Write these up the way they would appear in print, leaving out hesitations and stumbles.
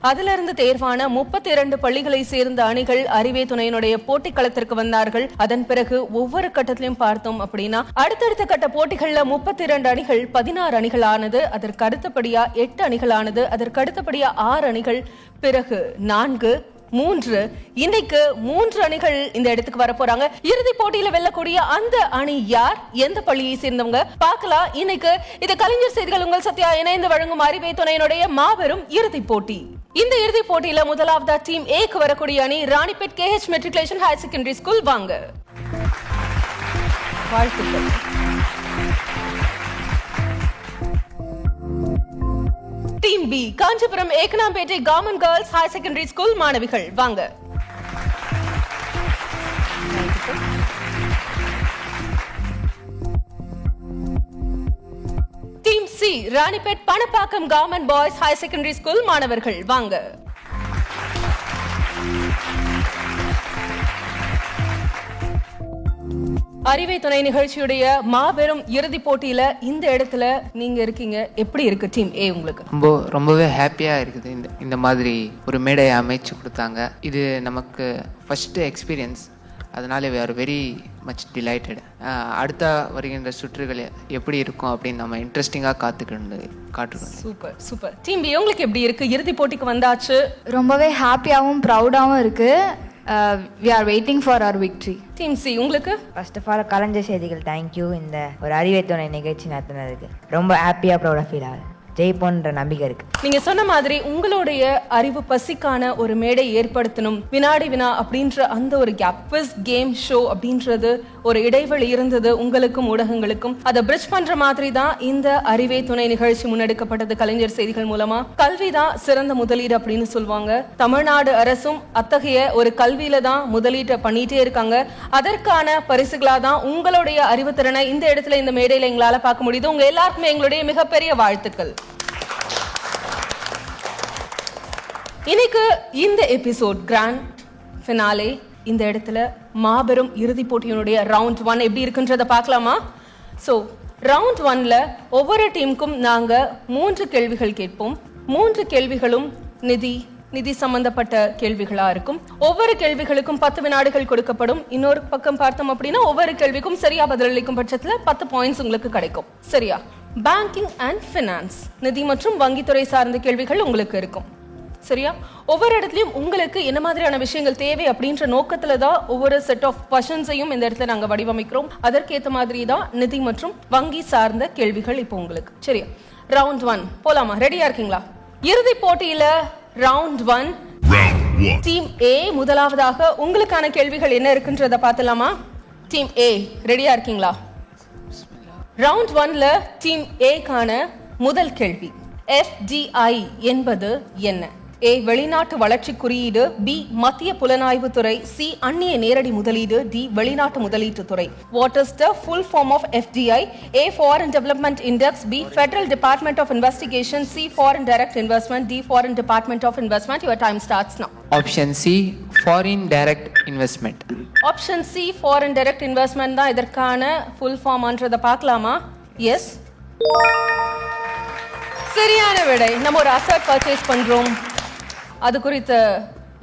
அதுல இருந்து தேர்வான 32 பள்ளிகளை சேர்ந்த அணிகள் அறிவே துணையினுடைய போட்டி களத்திற்கு வந்தார்கள். அதன் பிறகு ஒவ்வொரு கட்டத்திலையும் பார்த்தோம் அப்படின்னா அடுத்தடுத்த கட்ட போட்டிகள்ல 32 அணிகள் 16 அணிகள் ஆனது. அதற்கு அடுத்தபடியா 8 அணிகள் ஆனது. அதற்கு அடுத்தபடியா 6 அணிகள், பிறகு 4, 3. இன்னைக்கு 3 அணிகள் இந்த இடத்துக்கு வர போறாங்க. இறுதி போட்டியில வெல்லக்கூடிய அந்த அணி யார், எந்த பள்ளியை சேர்ந்தவங்க பார்க்கலாம். இன்னைக்கு இது கலைஞர் செய்திகள் உங்கள் சத்யா இணைந்து வழங்கும் அறிவே துணையினுடைய மாபெரும் இறுதி போட்டி. இந்த இறுதி போட்டியில முதலாவதா டீம் ஏக்கு வரக்கூடிய அணி Ranipet KH matriculation higher secondary school. வாங்க, வாழ்த்துக்கள். Team B Kanchipuram Ekanampettai government girls higher secondary school மாணவிகள். வாங்க. Team C Ranipet Panapakkam government boys higher secondary school மாணவர்கள். வாங்க. அறிவை துணை நிகழ்ச்சியுடைய மாபெரும் இறுதி போட்டியில இந்த இடத்துல நீங்க இருக்கீங்க. எப்படி இருக்கு டீம் ஏ உங்களுக்கு? ரொம்பவே ஹாப்பியா இருக்குது. இந்த மாதிரி ஒரு மேடையை அமைச்சு கொடுத்தாங்க. இது நமக்கு ஃபர்ஸ்ட் எக்ஸ்பீரியன்ஸ், அதனால we are very much delighted. அடுத்த வருகின்ற சுற்றுகள் எப்படி இருக்கும் அப்படின்னு நம்ம இன்ட்ரெஸ்டிங்கா காட்டுறோம். Super super. டீம் பி உங்களுக்கு எப்படி இருக்கு? இறுதி போட்டிக்கு வந்தாச்சு. ரொம்பவே ஹாப்பியாகவும் ப்ரௌடாகவும் இருக்கு. we are waiting for our victory. Team C உங்களுக்கு? ஃபர்ஸ்ட் ஆஃப் ஆல் கலைஞர் செய்திகள் தேங்க்யூ. இந்த ஒரு அறிவை துணை நிகழ்ச்சி நடத்தினதுக்கு ரொம்ப ஹாப்பியாக ப்ரௌடாக ஃபீல் ஆகுது. ஜெயிப்போன்ற நம்பிக்கை இருக்கு. நீங்க சொன்ன மாதிரி உங்களுடைய அறிவு பசிக்கான ஒரு மேடை ஏற்படுத்தணும். வினாடி வினா அப்படின்ற அந்த ஒரு குவிஸ் கேம் ஷோ அப்படின்றது ஒரு இடைவெளி இருந்தது உங்களுக்கும் ஊடகங்களுக்கும். அதை பிரிட்ஜ் பண்ற மாதிரி தான் இந்த அறிவே துணை நிகழ்ச்சி முன்னெடுக்கப்பட்டது கலைஞர் செய்திகள் மூலமா. கல்விதான் சிறந்த முதலீடு அப்படின்னு சொல்லுவாங்க. தமிழ்நாடு அரசும் அத்தகைய ஒரு கல்வியில தான் முதலீட்டை பண்ணிட்டே இருக்காங்க. அதற்கான பரிசுகளா தான் உங்களுடைய அறிவுத்திறனை இந்த இடத்துல இந்த மேடையில எங்களால பார்க்க முடியுது. உங்க எல்லாருக்குமே எங்களுடைய மிகப்பெரிய வாழ்த்துக்கள். இன்னைக்கு இந்த எபிசோட் கிராண்ட் ஃபினாலே. இந்த இடத்துல மாபெரும் இறுதி போட்டியினுடைய ரவுண்ட் 1 எப்படி இருக்குன்றத பார்க்கலாமா? ஸோ ரவுண்ட் 1ல ஒவ்வொரு டீமுக்கும் நாங்க 3 கேள்விகள் கேட்போம். 3 கேள்விகளும் நிதி சம்பந்தப்பட்ட கேள்விகளா இருக்கும். ஒவ்வொரு கேள்விகளுக்கும் 10 வினாடிகள் கொடுக்கப்படும். இன்னொரு பக்கம் பார்த்தோம் அப்படின்னா ஒவ்வொரு கேள்விக்கும் சரியா பதிலளிக்கும் பட்சத்துல 10 பாயிண்ட்ஸ் உங்களுக்கு கிடைக்கும். சரியா? பேங்கிங் அண்ட் ஃபினான்ஸ், நிதி மற்றும் வங்கித்துறை சார்ந்த கேள்விகள் உங்களுக்கு இருக்கும். சரியா? ஒவ்வொரு இடத்துலயும் உங்களுக்கு என்ன மாதிரியான விஷயங்கள் தேவை அப்படின்ற நோக்கத்துல தான் ஒவ்வொரு செட் ஆஃப் கொஸ்டின்ஸையும் இந்த இடத்துல நாங்க வடிவமைக்கிறோம். அதற்கேற்ற மாதிரி தான் நிதி மற்றும் வங்கி சார்ந்த கேள்விகள் இப்போ உங்களுக்கு. சரியா? ரவுண்ட் 1 போலாமா? ரெடியா இருக்கீங்களா? இறுதி போட்டியில ரவுண்ட் 1 டீம் ஏ முதலாவதாக உங்களுக்கான கேள்விகள் என்ன இருக்குன்றத பார்த்தலாமா? டீம் ஏ ரெடியா இருக்கீங்களா? ரவுண்ட் 1ல டீம் ஏக்கான முதல் கேள்வி, FDI என்பது என்ன? A வெளிநாட்டு வளர்ச்சி குறியீடு, B மத்திய புலனாய்வு துறை, C அந்நிய நேரடி முதலீடு, D வெளிநாட்டு முதலீட்டு துறை. What is the full form of FDI? A Foreign Development Index, B Federal Department of Investigation, C Foreign Direct Investment, D Foreign Department of Investment. Your time starts now. Option C Foreign Direct Investment. Option C Foreign Direct Investment தான் இதற்கான full ஃபார்ம்ன்றத பார்க்கலாமா? S, சரியான விடை. நம்ம ஒரு asset purchase பண்றோம், அது குறித்த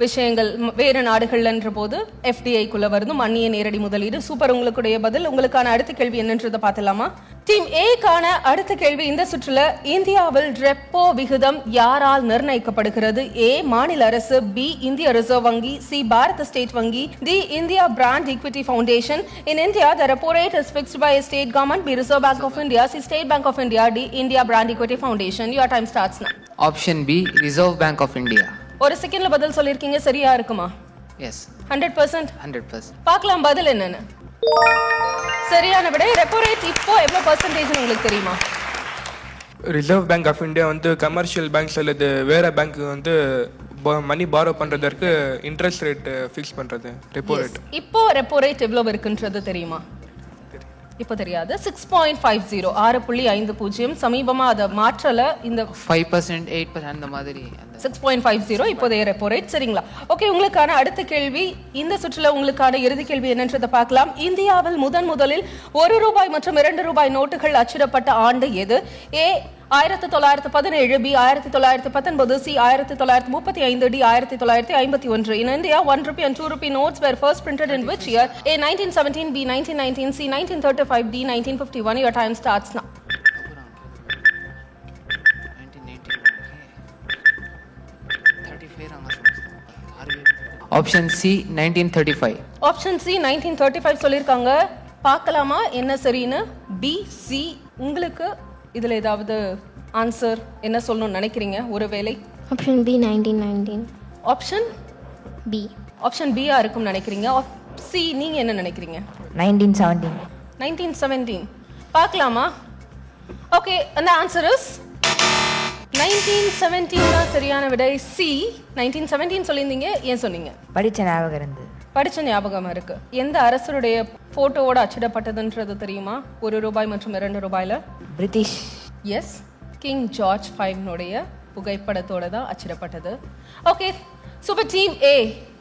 விஷயங்கள் வேறு நாடுகள்ன்ற போது FDI குள்ள வருதும் அந்நிய நேரடி முதலீடு. சூப்பர், உங்களுடைய பதில். உங்களுக்கான அடுத்த கேள்வி என்னன்றதை பார்த்தலாமா? டீம் ஏக்கான அடுத்த கேள்வி இந்த சுற்றுல இந்தியாவில் ரெப்போ விகிதம் யாரால் நிர்ணயிக்கப்படுகிறது? A மாநில அரசு, B இந்திய ரிசர்வ் வங்கி, C பாரத ஸ்டேட் வங்கி, D India brand equity foundation. In India the repo rate is fixed by a state government, B Reserve Bank of India, C State Bank of India, D India Brand Equity Foundation. Your time starts now. Option B Reserve Bank of India. ஒரு செகண்ட்ல பதில் சொல்லிருக்கீங்க, சரியா இருக்குமா? S, 100%. 100%. பார்க்கலாம் பதில் என்னன்னு. சரியான விடை. ரெப்போ ரேட் இப்போ எவ்வளவு பர்சன்டேஜ் உங்களுக்கு தெரியுமா? ரிசர்வ் பேங்க் ஆஃப் இந்தியா வந்து கமர்ஷியல் பேங்க்ஸ் அல்லது வேற பேங்க் வந்து மணி பாரோ பண்றதற்கு இன்ட்ரெஸ்ட் ரேட் ஃபிக்ஸ் பண்றது ரெப்போ ரேட். இப்போ ரெப்போ ரேட் எவ்வளவு இருக்குன்றது தெரியுமா? இப்போ தெரியாது. 6.50 6.50. சமீபமா அதை மாற்றல. இந்த 5% 8% அந்த மாதிரி 6.50 இப்போதைய ரெப்போ ரேட். சரிங்களா? ஓகே, உங்களுக்கான அடுத்த கேள்வி இந்த சுற்றுல உங்களுக்கான இறுதி கேள்வி என்னன்றதை பார்க்கலாம். இந்தியாவில் முதலில் 1 ரூபாய் மற்றும் 2 ரூபாய் நோட்டுகள் அச்சிடப்பட்ட ஆண்டு எது? A 1917, B 1919, C 1935, D 1951. In India, 1 rupee and 2 rupee notes were first printed in which year? A 1917, B 1919, C 1935, D 1951. Your time starts now. Option C 1935. Option C 1935 சொல்லியிருக்காங்க. பார்க்கலாமா என்ன சரின்னு? B C. உங்களுக்கு இதுல ஏதாவது ஆன்சர் என்ன சொல்லணும்னு நினைக்கிறீங்க? ஒருவேளை option B 1919. Option B. Option பியா இருக்கும்னு நினைக்கிறீங்க. சி நீங்க என்ன நினைக்கிறீங்க? 1917. 1917 பார்க்கலாமா? ஓகே, அந்த ஆன்சர் இஸ் 1917 தான் சரியான விடை. சி 1917 சொல்லியிருந்தீங்க. ஏன் சொன்னீங்க? படித்த ஞாபகம் இருந்தது. படிச்ச ஞாபகம் இருக்கு. எந்த அரசருடைய போட்டோவோட அச்சிடப்பட்டதுன்றது தெரியுமா? 1 ரூபாய் மற்றும் 2 ரூபாயில பிரிட்டிஷ். எஸ், கிங் ஜார்ஜ் 5 புகைப்படத்தோட தான் அச்சிடப்பட்டது. Okay, super. டீம் ஏ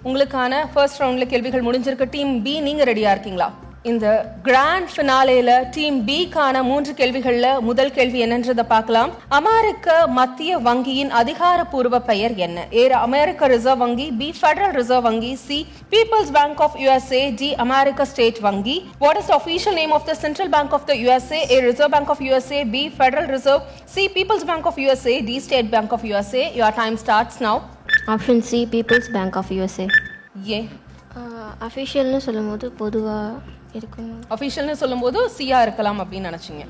உங்களுக்கான ஃபர்ஸ்ட் ரவுண்ட்ல கேள்விகள் முடிஞ்சிருக்கு. டீம் பி நீங்க ரெடியா இருக்கீங்களா? இந்த கிராண்ட் ஃபினாலேல டீம் பிக்கான 3 கேள்விகள்ல முதல் கேள்வி என்னன்றதை பார்க்கலாம். அமெரிக்க மத்திய வங்கியின் அதிகாரப்பூர்வ பெயர் என்ன? ஏ அமெரிக்க ரிசர்வ் வங்கி, பி ஃபெடரல் ரிசர்வ் வங்கி, C people's bank of USA, D அமெரிக்க ஸ்டேட் வங்கி. What is the official name of the central bank of the USA? A reserve bank of USA, B federal reserve, C people's bank of USA, D state bank of USA. Your time starts now. Option C people's bank of USA. A அஃபிஷியல்னு சொல்லும்போது பொதுவாக இருக்கும். அஃபீஷியல்னு சொல்லும்போது சியா இருக்கலாம் அப்படின்னு நினைச்சீங்க.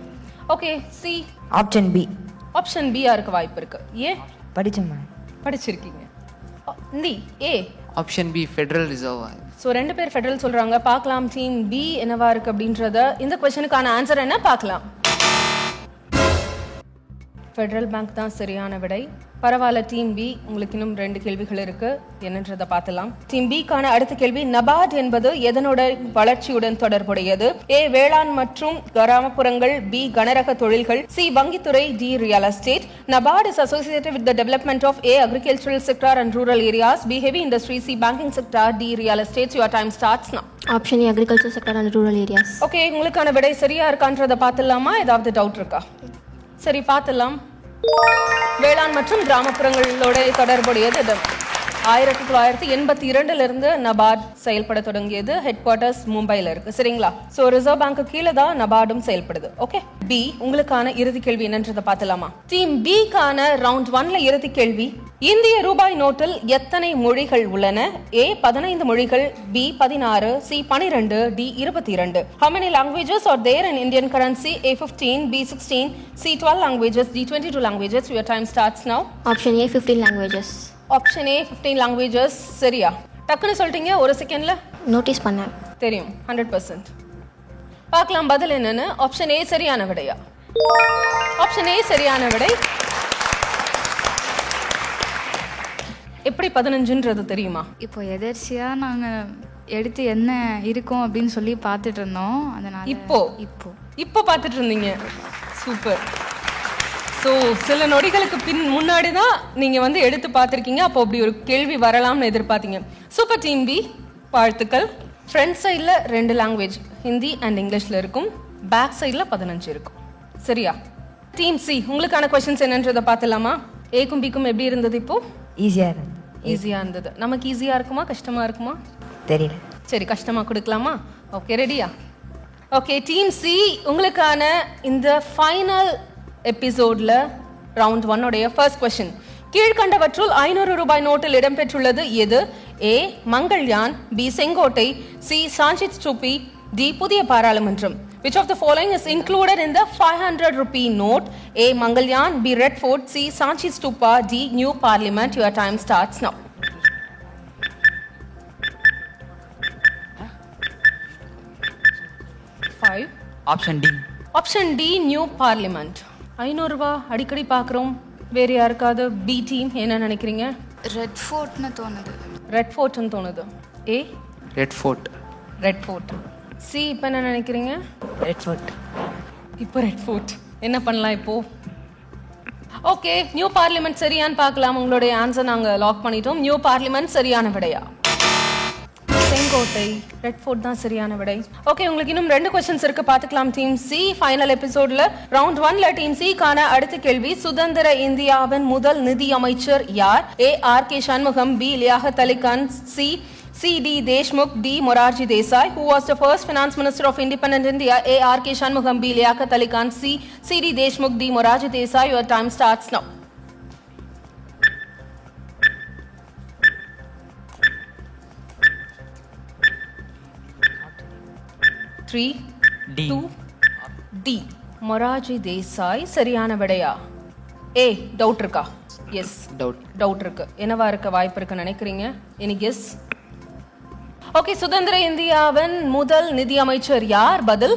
Okay, C. Option B. Option பியா இருக்க வாய்ப்பு இருக்கு. ஏன்? படித்தேன். படிச்சிருக்கீங்க. D A. Option B federal reserve. So 2 பேர் ஃபெடரல் சொல்றாங்க. பார்க்கலாம் டீம் பி என்னவா இருக்கு அப்படின்றத. இந்த கொஸ்டினுக்கான ஆன்சர் என்ன பார்க்கலாம். ஃபெடரல் பேங்க் தான் சரியான விடை. பரவாயில்ல டீம் பி, உங்களுக்கு இன்னும் 2 கேள்விகள் இருக்கு. என்னன்றதை பார்த்துலாம். டீம் பிக்கான அடுத்த கேள்வி, நபார்ட் என்பது எதனோட வளர்ச்சியுடன் தொடர்புடையது? ஏ வேளாண் மற்றும் கிராமப்புறங்கள், பி கனரக தொழில்கள், சி வங்கித்துறை, D real estate. NABARD is associated with the development of A agricultural sector and rural areas, B heavy industry, C banking sector, D real estates. Your time starts now. Option A agriculture sector and rural areas. Okay, உங்களுக்கான விடை சரியா இருக்கான்றதை பார்த்துடலாமா? ஏதாவது doubt இருக்கா? சரி, பார்த்துடலாம். வேளாண் மற்றும் கிராமப்புறங்களோட தொடர்புடையது. 1982 இருந்து நபார்ட் செயல்பட தொடங்கியது. ஹெட் குவார்ட்டர்ஸ் மும்பைல இருக்கு. சரிங்களா? சோ ரிசர்வ் பேங்க் கீழே தான் நபார்டும் செயல்படுது. ஓகே, பி உங்களுக்கான இறுதி கேள்வி என்னன்றதை பார்த்துலாமா? டீம் பி கான ரவுண்ட் 1ல இறுதி கேள்வி, இந்திய ரூபாய் நோட்டில் எத்தனை மொழிகள் உள்ளன? ஏ 15 மொழிகள், B 16, C 12, D 22. How many languages are there in Indian currency? A 15, B 16, C 12 languages, D 22 languages. Your time starts now. Option A 15 languages. Option A 15 languages. சரியா? டக்குன்னு சொல்லிட்டீங்க. 1 செகண்ட்ல நோட்டீஸ் பண்ணேன். தெரியும். 100%. பார்க்கலாம் பதில் என்னன்னு. ஆப்ஷன் ஏ சரியான விடையா? ஆப்ஷன் ஏ சரியான விடை. எப்படி 15ன்றது தெரியுமா? இப்போ எதர்ச்சியாக நாங்கள் எடுத்து என்ன இருக்கும் அப்படின்னு சொல்லி பார்த்துட்டு இருந்தோம். அதனால் இப்போ பார்த்துட்டு இருந்தீங்க. சூப்பர். ஸோ சில நொடிகளுக்கு முன்னாடி தான் நீங்கள் எடுத்து பார்த்துருக்கீங்க. அப்போ அப்படி ஒரு கேள்வி வரலாம்னு எதிர்பார்த்தீங்க. சூப்பர் டீம் பி, வாழ்த்துக்கள். ஃப்ரண்ட் சைடில் 2 லாங்குவேஜ், ஹிந்தி அண்ட் இங்கிலீஷில் இருக்கும். பேக் சைடில் 15 இருக்கும். சரியா? டீம் சி உங்களுக்கான கொஸ்டின்ஸ் என்னன்றதை பார்த்துலாமா? ஏக்கும் பிக்கும் எப்படி இருந்தது? இப்போ ஈஸியாக இருந்தது. ஈஸியாக இருந்தது. நமக்கு ஈஸியாக இருக்குமா கஷ்டமாக இருக்குமா? தெரியல. சரி, கஷ்டமாக கொடுக்கலாமா? ஓகே, ரெடியா? ஓகே டீம் சி உங்களுக்கான இந்த ஃபைனல் எபிசோட்ல ரவுண்ட் 1 ஃபர்ஸ்ட் கொஸ்டின், கீழ்கண்டவற்றுள் 500 ரூபாய் நோட்டில் இடம்பெற்றுள்ளது எது? ஏ மங்கள்யான், பி செங்கோட்டை, சி சாஞ்சி ஸ்தூபி, டி புதிய பாராளுமன்றம். Which of the following is included in the 500 rupee note? A Mangalyan, B Red Fort, C Sanchi Stupa, D New Parliament. Your time starts now. Five. Option D. Option D new parliament. 500 ரூபாய் அடிக்கடி பார்க்குறோம். வேறு யாருக்காவது B team என்ன நினைக்கிறீங்க? Red ஃபோர்ட்னு தோணுது. Red ஃபோர்ட்னு தோணுது. A red fort. Red fort. C இப்போ என்ன நினைக்கிறீங்க? Red fort. இப்போ ரெட் ஃபோர்ட். என்ன பண்ணலாம் இப்போ? ஓகே, நியூ பார்லிமெண்ட் சரியான்னு பார்க்கலாம். உங்களுடைய ஆன்சர் நாங்கள் லாக் பண்ணிட்டோம். நியூ பார்லிமெண்ட் சரியான விடையா? செங்கோட்டை புதுக்கோட்டை. ரெட் ஃபோர்ட் தான் சரியான விடை. ஓகே, உங்களுக்கு இன்னும் 2 क्वेश्चंस இருக்கு, பாத்துக்கலாம். டீம் சி ஃபைனல் எபிசோட்ல ரவுண்ட் 1ல டீம் சி கான அடுத்த கேள்வி, சுதந்திர இந்தியாவின் முதல் நிதி அமைச்சர் யார்? A R K Shanmugam, B Liaquat Ali Khan, C C.D. Deshmukh, D. Morarji Desai. Who was the first finance minister of independent India? A. R.K. Shanmugam, B. Liaquat Ali Khan, C. C.D. Deshmukh, D. Morarji Desai. Your time starts now. 3, 2, D. Morarji Desai. சரியான விடையா? A. Doubt இருக்கா? S, doubt இருக்கு. என்னவா இருக்க வாய்ப்பு இருக்குன்னு நினைக்கிறீங்க? Any guess? Okay, சுதந்திர இந்தியாவின் முதல் நிதி அமைச்சர் யார்? பதில்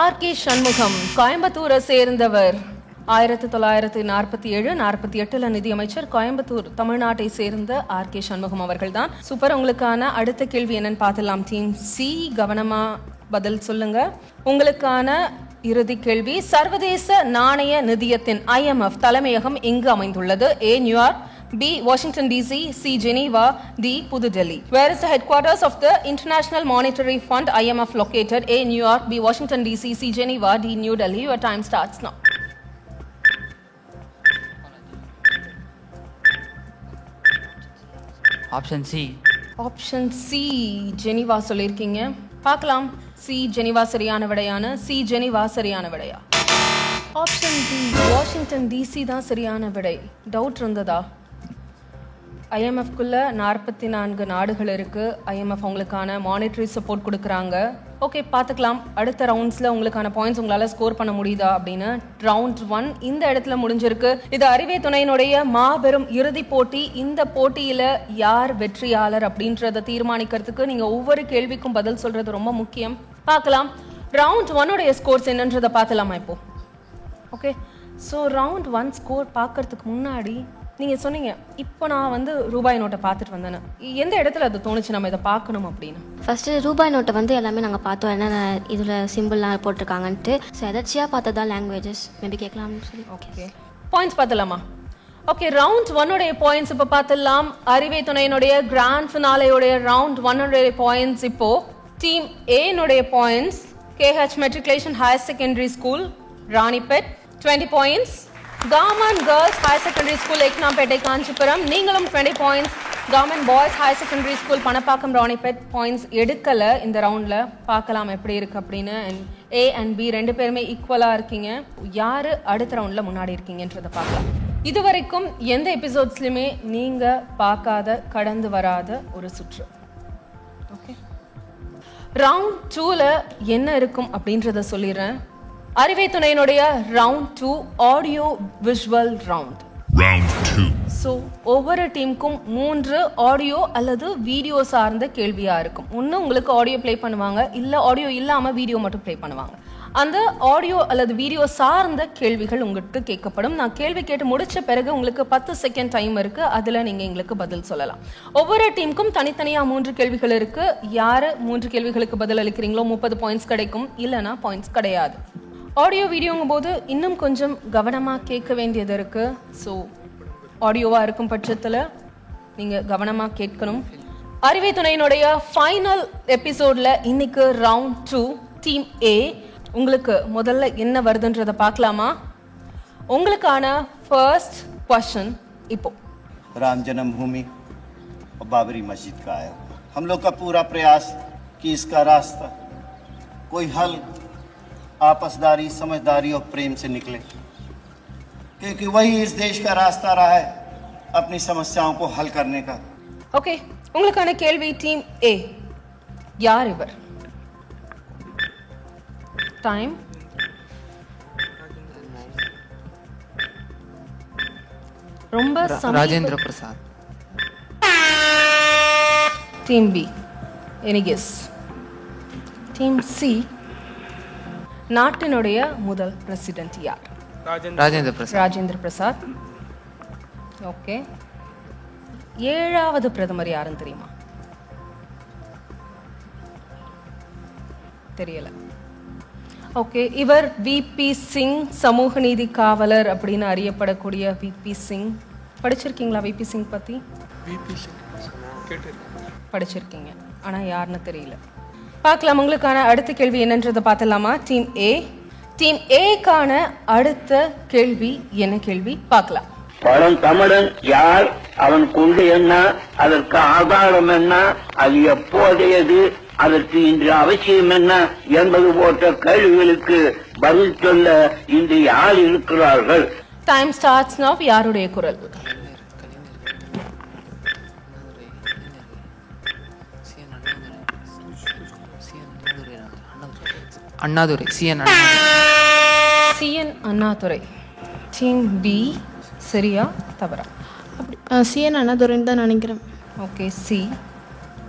ஆர் கே சண்முகம். கோயம்புத்தூரை சேர்ந்தவர். 1947-48 நிதி அமைச்சர், கோயம்புத்தூர், தமிழ்நாட்டை சேர்ந்த ஆர் கே சண்முகம் அவர்கள் தான். சூப்பர். உங்களுக்கான அடுத்த கேள்வி என்னன்னு பார்த்துலாம். டீம் சி கவனமா பதில் சொல்லுங்க. உங்களுக்கான இறுதி கேள்வி, சர்வதேச நாணய நிதியத்தின் IMF தலைமையகம் எங்கு அமைந்துள்ளது? ஏ New York, B. Washington DC, C. Geneva, D. Pudu Delhi. Where is the headquarters of the International Monetary Fund IMF located? A. New York, B. Washington DC, C. Geneva, D. New Delhi. Your time starts now. Option C. Option C Geneva சொல்லியிருக்கீங்க. பார்க்கலாம், C Geneva சரியான விடையான? C Geneva சரியான விடையா? Option D Washington DC தான் சரியான விடை. Doubt இருந்ததா? IMF-குள்ள 44 நாடுகள் இருக்கு. IMF உங்களுக்கான மானிட்டரி சப்போர்ட் கொடுக்குறாங்க. ஓகே, பார்த்துக்கலாம் அடுத்த ரவுண்ட்ஸில் உங்களுக்கான பாயிண்ட்ஸ் உங்களால் ஸ்கோர் பண்ண முடியுதா அப்படின்னு. ரவுண்ட் 1 இந்த இடத்துல முடிஞ்சிருக்கு. இது அறிவே துணையினுடைய மாபெரும் இறுதி போட்டி. இந்த போட்டியில் யார் வெற்றியாளர் அப்படின்றத தீர்மானிக்கிறதுக்கு நீங்கள் ஒவ்வொரு கேள்விக்கும் பதில் சொல்கிறது ரொம்ப முக்கியம். பார்க்கலாம் ரவுண்ட் 1 ஸ்கோர்ஸ் என்னன்றதை பார்த்துலாமா இப்போ? ஓகே, ஸோ ரவுண்ட் 1 ஸ்கோர் பார்க்கறதுக்கு முன்னாடி நீங்கள் சொன்னீங்க, இப்போ நான் வந்து ரூபாய் நோட்டை பார்த்துட்டு வந்தேன்னு. எந்த இடத்துல அது தோணுச்சு நம்ம இதை பார்க்கணும் அப்படின்னு? ஃபஸ்ட்டு ரூபாய் நோட்டை வந்து எல்லாமே நாங்கள் பார்த்தோம், என்னென்ன இதில் சிம்பிள்லாம் போட்டிருக்காங்கன்ட்டு. ஸோ எதாச்சியாக பார்த்ததா லாங்குவேஜஸ் மேபி கேட்கலாம்னு சொல்லி. ஓகே, பாயிண்ட்ஸ் பார்த்துலாமா? ஓகே, ரவுண்ட் 1 பாயிண்ட்ஸ் இப்போ பார்த்துடலாம். அறிவே துணையினுடைய கிராண்ட் ஃபினாலேயோடைய ரவுண்ட் 1 பாயிண்ட்ஸ் இப்போ டீம் ஏனுடைய points, KH matriculation higher secondary school Ranipet 20 points, government girls higher secondary school Ekanampettai Kanchipuram நீங்களும் 20 points, government boys higher secondary school Panapakkam Ranipet points எடுக்கலை இந்த ரவுண்டில். பார்க்கலாம் எப்படி இருக்கு அப்படின்னு. A and B 2 பேருமே ஈக்குவலாக இருக்கீங்க. யார் அடுத்த ரவுண்டில் முன்னாடி இருக்கீங்கன்றதை பார்க்கலாம். இது வரைக்கும் எந்த எபிசோட்ஸ்லையுமே நீங்கள் பார்க்காத கடந்து வராத ஒரு சுற்று. ஓகே, ரவுண்ட் 2ல என்ன இருக்கும் அப்படின்றத சொல்லிடுறேன். அறிவே துணையினுடைய round 2 audio visual round. So ஒவ்வொரு டீமுக்கும் 3 ஆடியோ அல்லது வீடியோ சார்ந்த கேள்வியாக இருக்கும். ஒன்று உங்களுக்கு ஆடியோ ப்ளே பண்ணுவாங்க, இல்லை ஆடியோ இல்லாமல் வீடியோ மட்டும் ப்ளே பண்ணுவாங்க. அந்த ஆடியோ அல்லது வீடியோ சார்ந்த கேள்விகள் உங்களுக்கு கேட்கப்படும். நான் கேள்வி கேட்டு முடிச்ச பிறகு உங்களுக்கு 10 செகண்ட் டைம் இருக்குது, அதில் நீங்கள் எங்களுக்கு பதில் சொல்லலாம். ஒவ்வொரு டீமுக்கும் தனித்தனியாக 3 கேள்விகள் இருக்குது. யார் 3 கேள்விகளுக்கு பதில் அளிக்கிறீங்களோ 30 பாயிண்ட்ஸ் கிடைக்கும், இல்லைனா பாயிண்ட்ஸ் கிடையாது. ஆடியோ வீடியோங்கும் போது இன்னும் கொஞ்சம் கவனமாக கேட்க வேண்டியது இருக்குது. ஸோ ஆடியோவாக இருக்கும் பட்சத்தில் நீங்கள் கவனமாக கேட்கணும். அறிவே துணையினுடைய ஃபைனல் எபிசோடில் இன்னைக்கு ரவுண்ட் 2 டீம் ஏ உங்களுக்கு முதல்ல என்ன வருதுன்றதை பார்க்கலாமா? உங்களுக்கான ஃபர்ஸ்ட் क्वेश्चन இப்போ. राम जन्मभूमि और बाबरी मस्जिद का है। हम लोग का पूरा प्रयास कि इसका रास्ता कोई हल आपसदारी, समझदारी और प्रेम से निकले, क्योंकि वही इस देश का रास्ता रहा है अपनी समस्याओं को हल करने का। ஓகே, உங்களுக்கான கேள்வி டீம் ஏ, யார் இவர்? டைம். ரொம்ப Rajendra Prasad. Team be any guess? Team C, நாட்டினுடைய முதல் பிரசிடென்ட் யார்? ராஜேந்திர பிரசாத். ராஜேந்திர பிரசாத். ஓகே, 7வது பிரதமர் யாருன்னு தெரியுமா? தெரியல. ஓகே, இவர் விபி சிங், சமூக நீதி காவலர் அப்படின்னு அறியப்படக்கூடிய விபி சிங். படிச்சிருக்கீங்களா விபி சிங் பத்தி? படிச்சிருக்கீங்க ஆனால் யாருன்னு தெரியல. பார்க்கலாம் உங்களுக்கான அடுத்த கேள்வி என்னன்றதை பார்த்துலாமா? டீம் ஏக்கான அடுத்த கேள்வி என்ன கேள்வி பார்க்கலாம். பழந்தமிழன் யார், அவன் கொண்டு என்ன, அதற்கு ஆதாரம் என்ன, அது எப்போதையது, அதற்கு இன்று அவசியம் என்ன என்பது போன்ற கேள்விகளுக்கு பதில் சொல்ல இன்று யார் இருக்கிறார்கள்? Time starts now. யாருடைய குரல்? Annadurai, C N Annadurai. Team B சரியா தவறா? சிஎன் அண்ணாதுரைன்னு தான் நினைக்கிறேன். ஓகே. சி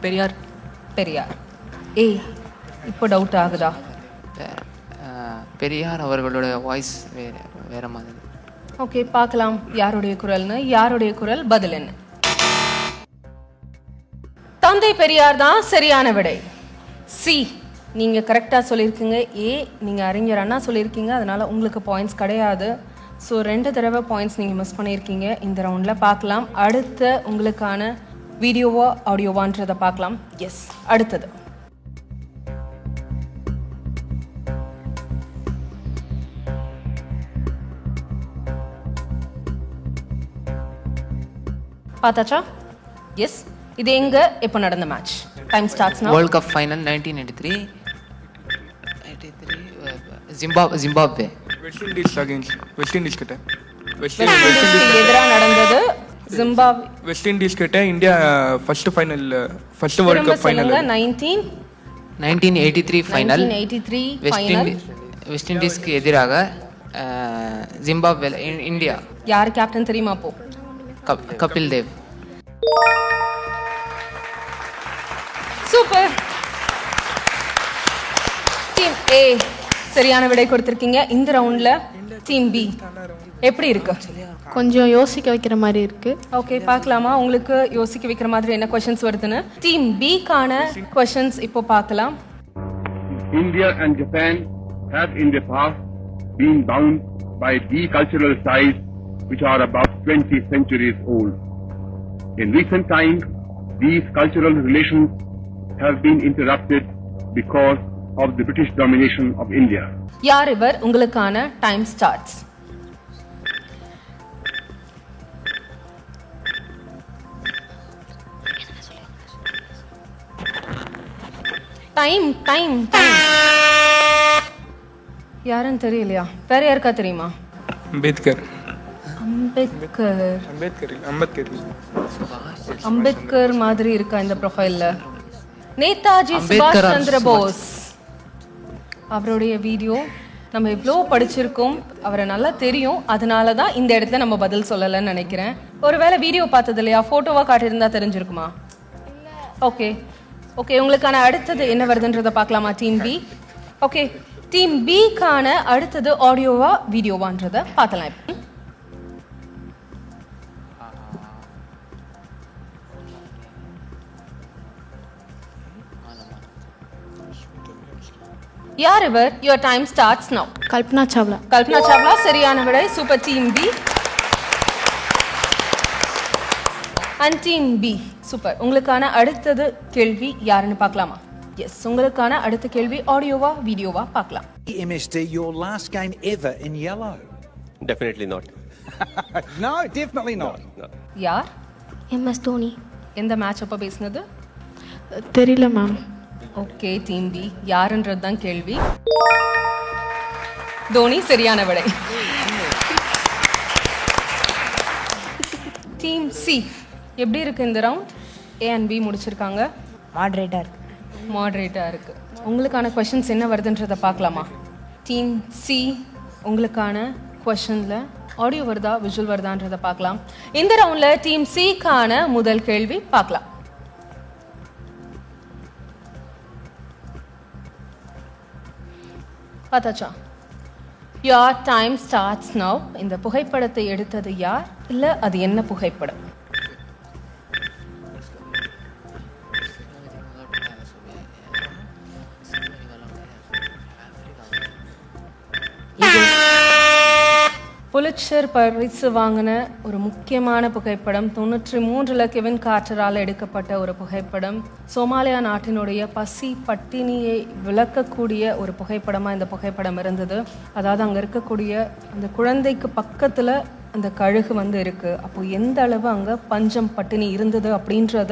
பெரியார். ஏ இப்போ டவுட் ஆகுதா? பெரியார் அவர்களோட வாய்ஸ் வேற மாதிரி. ஓகே பார்க்கலாம் யாருடைய குரல்னு. யாருடைய குரல்? பதில் என்ன? தந்தை பெரியார் தான் சரியான விடை. சி நீங்க கரெக்டா சொல்லியிருக்கீங்க. ஏ நீங்க அறிஞர் அண்ணா சொல்லியிருக்கீங்க, அதனால உங்களுக்கு பாயிண்ட்ஸ் கிடையாது. ஸோ 2 தடவை பாயிண்ட்ஸ் நீங்கள் மிஸ் பண்ணியிருக்கீங்க இந்த ரவுண்டில். பார்க்கலாம் அடுத்த உங்களுக்கான வீடியோவா ஆடியோவான்றதை பார்க்கலாம். எஸ், அடுத்தது பார்த்தாச்சா? எஸ். இது எங்க எப்போ நடந்த match? Time starts now. World cup final 1993 Zimbabwe. West Indies against West Indies கிட்ட. வெஸ்ட் இண்டீஸ்க்கு எதிராக நடந்தது ஜிம்பாப்வே. வெஸ்ட் இண்டீஸ் கிட்ட India first world cup final 1983 final. 1983 final. West இண்டீஸ்க்கு எதிராக ஜிம்பாப்வே இந்தியா. யார் கேப்டன் தெரியுமா அப்போ? Kapil Dev. Super. Team A சரியான விடை கொடுத்திருக்கீங்க. இந்த ரவுண்ட்ல டீம் பி எப்படி இருக்கு? கொஞ்சம் யோசிக்க வைக்கிற மாதிரி இருக்கு. ஓகே பார்க்கலாமா உங்களுக்கு யோசிக்க வைக்கிற மாதிரி என்ன क्वेश्चंस வருதுன்னு? டீம் பி கான क्वेश्चंस இப்போ பார்க்கலாம். India and Japan have in the past been bound by the cultural ties which are about 20 centuries old. In recent times, these cultural relations have been interrupted because of the British domination of India. யார் இவர்? உங்களுக்கான time starts. Time time time. யாருன்னு தெரியலையா? வேற யாருக்கா தெரியுமா? அம்பேத்கர். அம்பேத்கர் மாதிரி இருக்கா இந்த ப்ரொஃபைல்ல? நேதாஜி சுபாஷ் சந்திர போஸ். அவருடைய வீடியோ நம்ம இவ்வளோ படிச்சிருக்கோம், அவரை நல்லா தெரியும், அதனால தான் இந்த இடத்துல நம்ம பதில் சொல்லலைன்னு நினைக்கிறேன். ஒருவேளை வீடியோ பார்த்தது இல்லையா? ஃபோட்டோவாக காட்டியிருந்தா தெரிஞ்சிருக்குமா? Okay okay. உங்களுக்கான அடுத்தது என்ன வருதுன்றதை பார்க்கலாமா? Team B. ஓகே, டீம் பிக்கான அடுத்தது ஆடியோவா வீடியோவான்றதை பார்க்கலாம். இப்போ யார் இவர்? Your time starts now. Kalpana Chawla. Kalpana Chawla சரியான விடை. Super team B. And team B super. உங்களுக்கான அடுத்தது கேள்வி யாருன்னு பார்க்கலாமா? எஸ், உங்களுக்கான அடுத்த கேள்வி ஆடியோவா வீடியோவா பார்க்கலாம். MSD, your last game ever in yellow? Definitely not. No, definitely not. யார்? MS தோனி. எந்த மேட்ச் அப்போ பேசினது? தெரியல மேம். ஓகே டீம் பி, யாருன்றது தான் கேள்வி. தோனி சரியான விடை. டீம் சி எப்படி இருக்கு இந்த ரவுண்ட்? ஏ அண்ட் பி முடிச்சிருக்காங்க. மாடரேட்டா இருக்கு. உங்களுக்கான क्वेश्चंस என்ன வருதுன்றதை பார்க்கலாமா? டீம் சி உங்களுக்கான क्वेश्चनல ஆடியோ வருதா விஷுவல் வருதான்றதை பார்க்கலாம். இந்த ரவுண்ட்ல டீம் சிக்கான முதல் கேள்வி பார்க்கலாம். பார்த்தாச்சா? Your time starts now. இந்த புகைப்படத்தை எடுத்தது யார்? இல்ல அது என்ன புகைப்படம்? புலிட்சர் பரிசு வாங்கின ஒரு முக்கியமான புகைப்படம் 93 கெவின் கார்ட்டரால் எடுக்கப்பட்ட ஒரு புகைப்படம். சோமாலியா நாட்டினுடைய பசி பட்டினியை விளக்கக்கூடிய ஒரு புகைப்படமாக இந்த புகைப்படம் இருந்தது. அதாவது அங்கே இருக்கக்கூடிய அந்த குழந்தைக்கு பக்கத்தில் அந்த கழுகு வந்து இருக்கு. அப்போ எந்த அளவு அங்கே பஞ்சம் பட்டினி இருந்தது அப்படின்றத,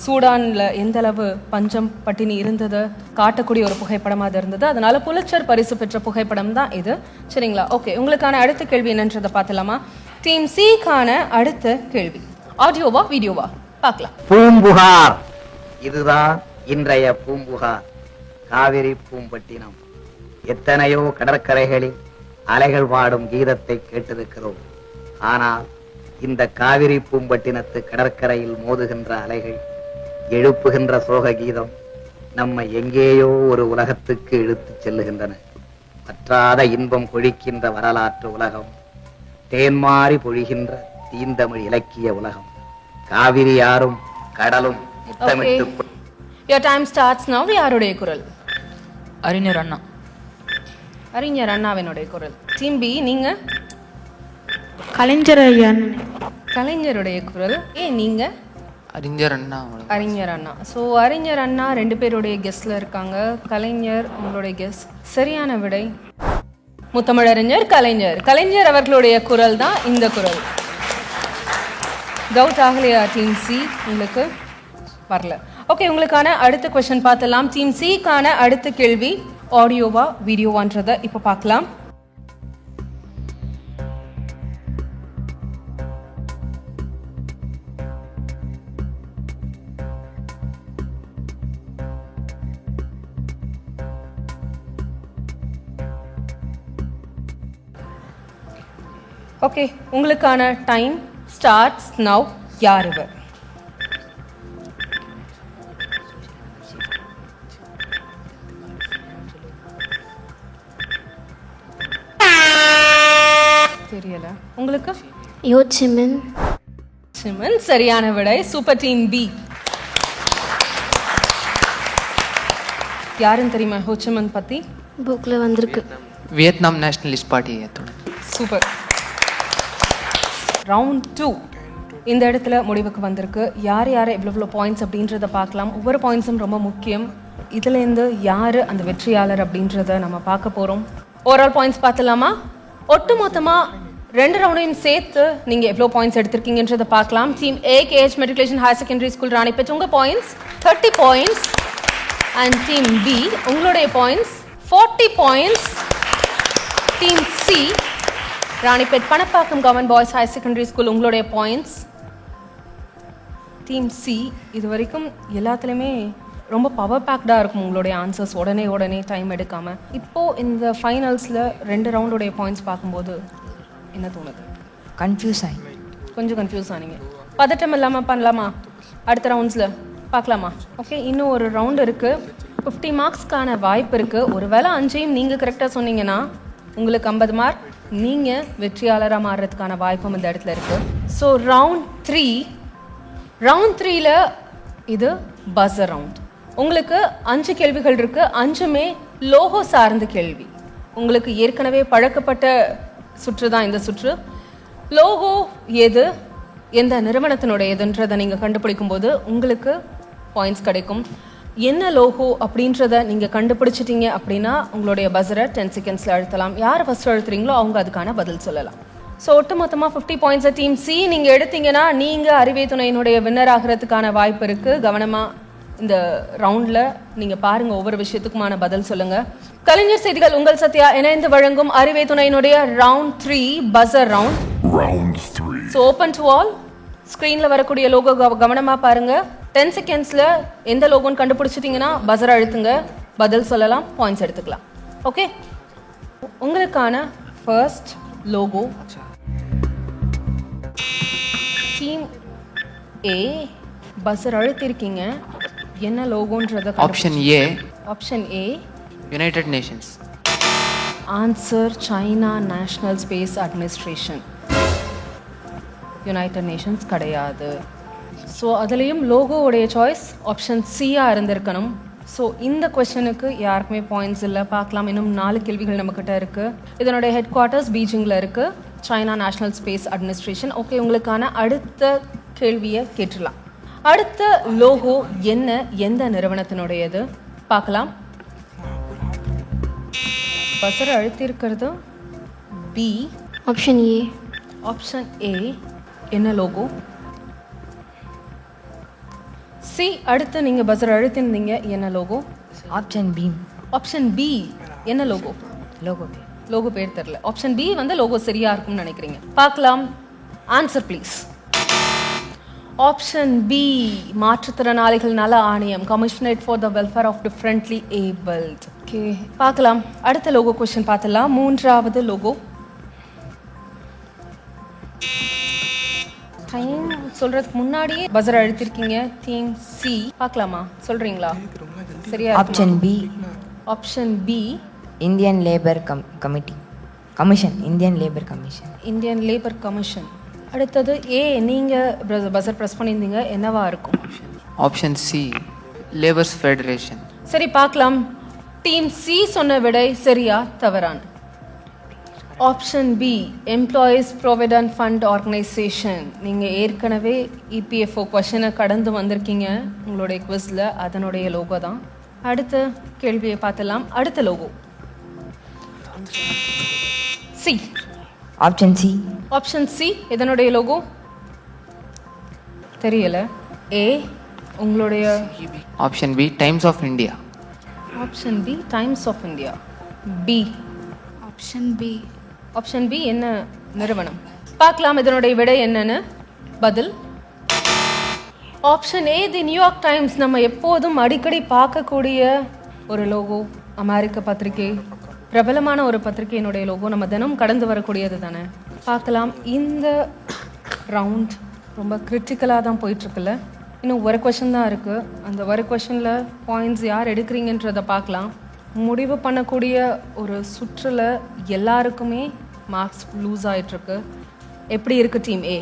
சூடானில் எந்த அளவு பஞ்சம் பட்டினி இருந்தது காட்டக்கூடிய ஒரு புகைப்படமாக அது இருந்தது. அதனால புலிட்சர் பரிசு பெற்ற புகைப்படம் தான் இது. சரிங்களா? ஓகே, உங்களுக்கான அடுத்த கேள்வி என்னன்றதை பார்த்துலாமா? டீம் சிக்கான அடுத்த கேள்வி ஆடியோவா வீடியோவா பார்க்கலாம். பூம்புகார், இதுதான் இன்றைய பூம்புகார், காவிரி பூம்பட்டினம். எத்தனையோ கடற்கரைகளில் அலைகள் பாடும் கீதத்தை கேட்டிருக்கிறோம். ஆனால் இந்த காவிரி பூம்பட்டினத்து கடற்கரையில் மோதுகின்ற அலைகள் எழுப்புகின்ற சோக கீதம் நம்மை எங்கேயோ ஒரு உலகத்துக்கு இழுத்துச் செல்லுகின்றன. பற்றாத இன்பம் கொழிக்கின்ற வரலாற்று உலகம், தேன்மாறி பொழிகின்ற தீந்தமிழ் இலக்கிய உலகம், காவிரி யாரும் கடலும் முத்தமிட்டு. Your time starts now. யாருடைய குரல்? அறிஞர் அண்ணா. அறிஞர் அண்ணாவினுடைய குரல். டீம் பி நீங்க? கலைஞர் ஐயா. கலைஞருடைய குரல். நீங்க? அறிஞர் அண்ணா. அறிஞர் அண்ணா. ஸோ அறிஞர் அண்ணா 2 பேருடைய கெஸ்ட்ல இருக்காங்க. கலைஞர் உங்களுடைய கெஸ்ட். சரியான விடை முத்தமிழறிஞர் கலைஞர். கலைஞர் அவர்களுடைய குரல் தான் இந்த குரல். டவுட் ஆகலையா டீம் சி? உங்களுக்கு வரல. ஓகே, உங்களுக்கான அடுத்த கொஸ்டின் பார்த்தலாம். டீம் சிக்கான அடுத்த கேள்வி ஆடியோவா வீடியோவான்றதை இப்போ பார்க்கலாம். ஓகே, உங்களுக்கான டைம் ஸ்டார்ட்ஸ் நவ். யார் இவர்? தெரியல உங்களுக்கு? யோசிமின். சிமன் சரியான விடை. Super team B. யாருன்னு தெரியுமா ஹோச்சிமன் பத்தி? புக்கில் வந்திருக்கு. Vietnam nationalist party. Super. Round 2 இந்த இடத்துல முடிவுக்கு வந்திருக்கு. யார் யார் எவ்வளோ பாயிண்ட்ஸ் அப்படின்றத பார்க்கலாம். ஒவ்வொரு பாயிண்ட்ஸும் ரொம்ப முக்கியம். இதுலேருந்து யார் அந்த வெற்றியாளர் அப்படின்றத நம்ம பார்க்க போகிறோம். ஓவரால் பாயிண்ட்ஸ் பார்த்துலாமா? ஒட்டு மொத்தமாக 2 ரவுண்டையும் சேர்த்து நீங்கள் எவ்வளோ பாயிண்ட்ஸ் எடுத்திருக்கீங்கன்றதை பார்க்கலாம். Team A KH matriculation higher secondary school Ranipet, உங்கள் points 30 points. And team B உங்களுடைய points 40 points. Team C Ranipet Panapakkam government boys higher secondary school, உங்களுடைய பாயிண்ட்ஸ். டீம் சி இது வரைக்கும் எல்லாத்துலேயுமே ரொம்ப பவர் பேக்டாக இருக்கும் உங்களுடைய ஆன்சர்ஸ், உடனே டைம் எடுக்காமல். இப்போது இந்த ஃபைனல்ஸில் 2 ரவுண்டுடைய பாயிண்ட்ஸ் பார்க்கும்போது என்ன தோணுது? கன்ஃபியூஸ் ஆகி கொஞ்சம் கன்ஃபியூஸ் ஆனீங்க. பதட்டம் இல்லாமல் பண்ணலாமா? அடுத்த ரவுண்ட்ஸில் பார்க்கலாமா? ஓகே, இன்னும் ஒரு ரவுண்ட் இருக்குது. 50 மார்க்ஸ்க்கான வாய்ப்பு இருக்குது. ஒருவேளை 5ஐயும் நீங்கள் கரெக்டாக சொன்னீங்கன்னா உங்களுக்கு 50 மார்க், நீங்கள் வெற்றியாளராக மாறுறதுக்கான வாய்ப்பும் இந்த இடத்துல இருக்குது. ஸோ ரவுண்ட் 3ல இது பஸர் ரவுண்ட். உங்களுக்கு 5 கேள்விகள் இருக்குது. 5மே லோகோ சார்ந்த கேள்வி. உங்களுக்கு ஏற்கனவே பழக்கப்பட்ட சுற்று தான் இந்த சுற்று. லோகோ எது, எந்த நிறுவனத்தினுடையதுன்றதை நீங்கள் கண்டுபிடிக்கும் போது உங்களுக்கு பாயிண்ட்ஸ் கிடைக்கும். என்ன லோகோ அப்படின்றத நீங்கள் கண்டுபிடிச்சிட்டீங்க அப்படின்னா உங்களுடைய பஸரை 10 செகண்ட்ஸில் அழுத்தலாம். யார் ஃபஸ்ட் அழுத்துறீங்களோ அவங்க அதுக்கான பதில் சொல்லலாம். ஸோ ஒட்டு மொத்தமாக 50 பாயிண்ட்ஸை டீம் சி நீங்கள் எடுத்தீங்கன்னா நீங்கள் அறிவே துணையினுடைய வின்னர் ஆகிறதுக்கான வாய்ப்பு இருக்குது. கவனமாக இந்த ரவுண்டில் நீங்கள் பாருங்கள், ஒவ்வொரு விஷயத்துக்குமான பதில் சொல்லுங்கள். கலைஞர் செய்திகள் உங்கள் சத்யா இணைந்து வழங்கும் அறிவே துணையினுடைய round 3 buzzer round. So open to all. ஸ்க்ரீனில் வரக்கூடிய லோகோ கவனமாக பாருங்கள். 10 செகண்ட்ஸில் எந்த லோகோன்னு கண்டுபிடிச்சிட்டிங்கன்னா பஸர் அழுத்துங்க, பதில் சொல்லலாம், பாயிண்ட்ஸ் எடுத்துக்கலாம். ஓகே, உங்களுக்கான first logo team A buzzer அழுத்திருக்கீங்க. என்ன லோகோன்றத option A. Option A United Nations. Answer China National Space Administration. United Nations கிடையாது. ஸோ அதுலேயும் லோகோவுடைய சாய்ஸ் ஆப்ஷன் சியாக இருந்திருக்கணும். ஸோ இந்த கொஸ்டினுக்கு யாருக்குமே பாயிண்ட்ஸ் இல்லை. பார்க்கலாம், இன்னும் 4 கேள்விகள் நம்மக்கிட்ட இருக்குது. இதனுடைய ஹெட் குவார்ட்டர்ஸ் பீஜிங்கில் இருக்குது. China National Space administration. Okay, உங்களுக்கான அடுத்த கேள்வியை கேட்டுடலாம். அடுத்த லோகோ என்ன, எந்த நிறுவனத்தினுடையது பார்க்கலாம். பசரை அழுத்தியிருக்கிறது B. Option A. Option A என்ன லோகோ? சி. அடுத்து நீங்கள் பசர் அழுத்திருந்தீங்க, என்ன logo? Option B. Option B என்ன லோகோ? லோகோ லோகோ பேர் தெரியல. ஆப்ஷன் பி வந்து லோகோ சரியா இருக்கும்னு நினைக்கிறீங்க. பார்க்கலாம். Answer please. ஆப்ஷன் பி மாற்றுத்திறனாளிகள் நல ஆணையம், commissionerate for the welfare of differently abled. Okay, பார்க்கலாம். அடுத்த லோகோ கொஸ்டின் பார்த்துலாம். மூன்றாவது லோகோ. டைம் சொல்றதுக்கு முன்னாடியே பஸர் அழுத்திருக்கீங்க. Team C. பார்க்கலாமா, சொல்றீங்களா? சரியா? Option B. Option B Indian labour committee commission. Indian labour commission. Indian labour commission. அடுத்தது ஏ. நீங்கள் பஸர் ப்ரெஸ் பண்ணியிருந்தீங்க, என்னவா இருக்கும்? Option C labours federation. சரி, பார்க்கலாம். டீம் சி சொன்ன விடை சரியா தவறான? Option B employees provident fund organisation. நீங்கள் ஏற்கனவே இபிஎஃப்ஓ கொஷனை கடந்து வந்திருக்கீங்க உங்களுடைய குவிஸில், அதனுடைய லோகோ தான். அடுத்த கேள்வியை பார்த்துலாம். அடுத்த logo C. Option C. Option C இதனுடைய லோகோ தெரியல. ஏ உங்களுடைய? Option B Times of India. Option B Times of India. B. Option B. Option B என்ன நிறுவனம்? பார்க்கலாம் இதனுடைய விடை என்னன்னு. பதில் option A the New York Times. நம்ம எப்போதும் அடிக்கடி பார்க்கக்கூடிய ஒரு லோகோ, அமெரிக்க பத்திரிகை, பிரபலமான ஒரு பத்திரிகையினுடைய லோகோ, நம்ம தினம் கடந்து வரக்கூடியது தானே. பார்க்கலாம். இந்த ரவுண்ட் ரொம்ப கிரிட்டிக்கலாக தான் போயிட்டுருக்குல்ல. இன்னும் ஒரு கொஷின் தான் இருக்குது. அந்த ஒரு கொஷனில் பாயிண்ட்ஸ் யார் எடுக்கிறீங்கன்றதை பார்க்கலாம். முடிவு பண்ணக்கூடிய ஒரு சுற்றில் எல்லாருக்குமே மார்க்ஸ் லூஸ் ஆகிட்டுருக்கு. எப்படி இருக்குது டீம் ஏ?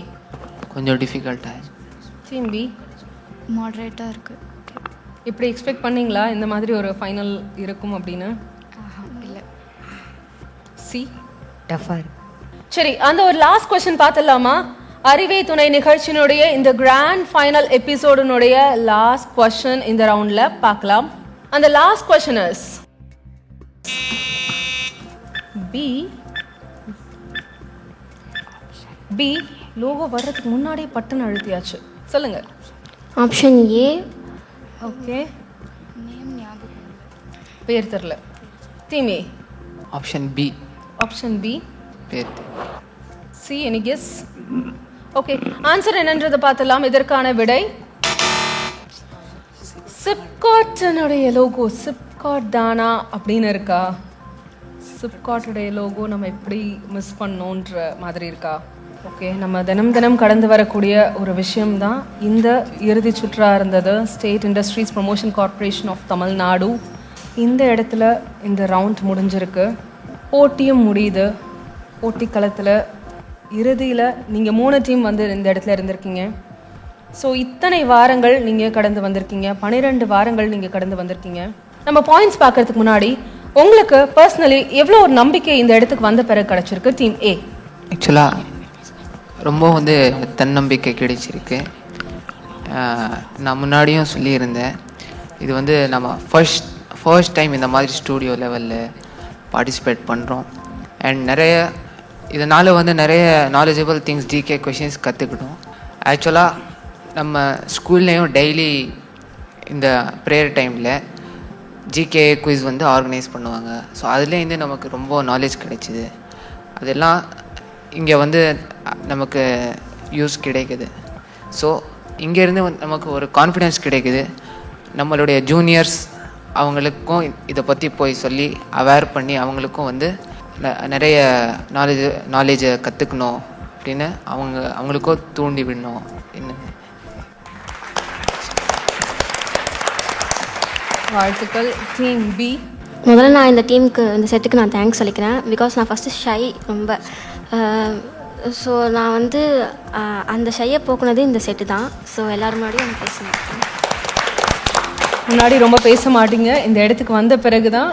கொஞ்சம் டிஃபிகல்ட்டாக. டீம் பி மாடரேட்டாக இருக்குது. இப்படி எக்ஸ்பெக்ட் பண்ணீங்களா இந்த மாதிரி ஒரு ஃபைனல் இருக்கும் அப்படின்னு? இல்லை. C tougher. சரி, அந்த ஒரு லாஸ்ட் கொஸ்டின் பார்த்துடலாமா? அறிவே துணை நிகழ்ச்சியினுடைய இந்த கிராண்ட் ஃபைனல் எபிசோடினுடைய லாஸ்ட் கொஸ்டின் இந்த ரவுண்ட்ல பார்க்கலாம். அந்த last question is B. B logo வர்றதுக்கு முன்னாடியே பட்டன் அழுத்தியாச்சு. சொல்லுங்க. Option A. ஓகே, பேர் தெரியல. Team A. Option B. Option B பேர் C. Any guess? Okay, answer என்னன்றதை பார்த்துலாம். இதற்கான விடை சிப்காட்னுடைய லோகோ. சிப்காட் தானா அப்படின்னு இருக்கா? சிப்காட்டுடைய லோகோ நம்ம எப்படி மிஸ் பண்ணோன்ற மாதிரி இருக்கா? ஓகே, நம்ம தினம் தினம் கடந்து வரக்கூடிய ஒரு விஷயம்தான் இந்த இறுதி சுற்றா இருந்தது. State industries promotion corporation of Tamil Nadu. இந்த இடத்துல இந்த ரவுண்ட் முடிஞ்சிருக்கு. போட்டியும் முடியுது. போட்டி களத்தில் இறுதியில் நீங்கள் 3 டீம் வந்து இந்த இடத்துல இருந்திருக்கீங்க. ஸோ இத்தனை வாரங்கள் நீங்கள் கடந்து வந்திருக்கீங்க. 12 வாரங்கள் நீங்கள் கடந்து வந்திருக்கீங்க. நம்ம பாயிண்ட்ஸ் பார்க்கறதுக்கு முன்னாடி உங்களுக்கு பர்சனலி எவ்வளோ ஒரு நம்பிக்கை இந்த இடத்துக்கு வந்த பிறகு கிடச்சிருக்கு டீம் ஏ? ஆக்சுவலாக ரொம்ப வந்து தன்னம்பிக்கை கிடைச்சிருக்கு. நான் முன்னாடியும் சொல்லியிருந்தேன், இது வந்து நம்ம ஃபர்ஸ்ட் டைம் இந்த மாதிரி ஸ்டூடியோ லெவலில் பார்ட்டிசிபேட் பண்ணுறோம். அண்ட் இதனால் வந்து நிறைய நாலேஜபிள் திங்ஸ், ஜிகே கொஷின்ஸ் கற்றுக்கிட்டோம். ஆக்சுவலாக நம்ம ஸ்கூல்லேயும் டெய்லி இந்த ப்ரேயர் டைமில் ஜிகே குயிஸ் வந்து ஆர்கனைஸ் பண்ணுவாங்க. ஸோ அதுலேருந்து நமக்கு ரொம்ப நாலேஜ் கிடைச்சிது. அதெல்லாம் இங்கே வந்து நமக்கு யூஸ் கிடைக்குது. ஸோ இங்கேருந்து நமக்கு ஒரு கான்ஃபிடென்ஸ் கிடைக்குது. நம்மளுடைய ஜூனியர்ஸ் அவங்களுக்கும் இதை பற்றி போய் சொல்லி அவேர் பண்ணி அவங்களுக்கும் வந்து நிறைய நாலேஜை கற்றுக்கணும் அப்படின்னு அவங்களுக்கும் தூண்டி விடணும். வாழ்த்துக்கள் டீம் பி. முதல்ல நான் இந்த டீமுக்கு, இந்த செட்டுக்கு நான் தேங்க்ஸ் சொல்லிக்கிறேன். பிகாஸ் நான் ஃபஸ்ட்டு ஷை ரொம்ப. ஸோ நான் வந்து அந்த ஷையை போக்குனது இந்த செட்டு தான். ஸோ எல்லோரும் முன்னாடியும் நான் பேசினேன். முன்னாடி ரொம்ப பேச மாட்டீங்க. இந்த இடத்துக்கு வந்த பிறகு தான்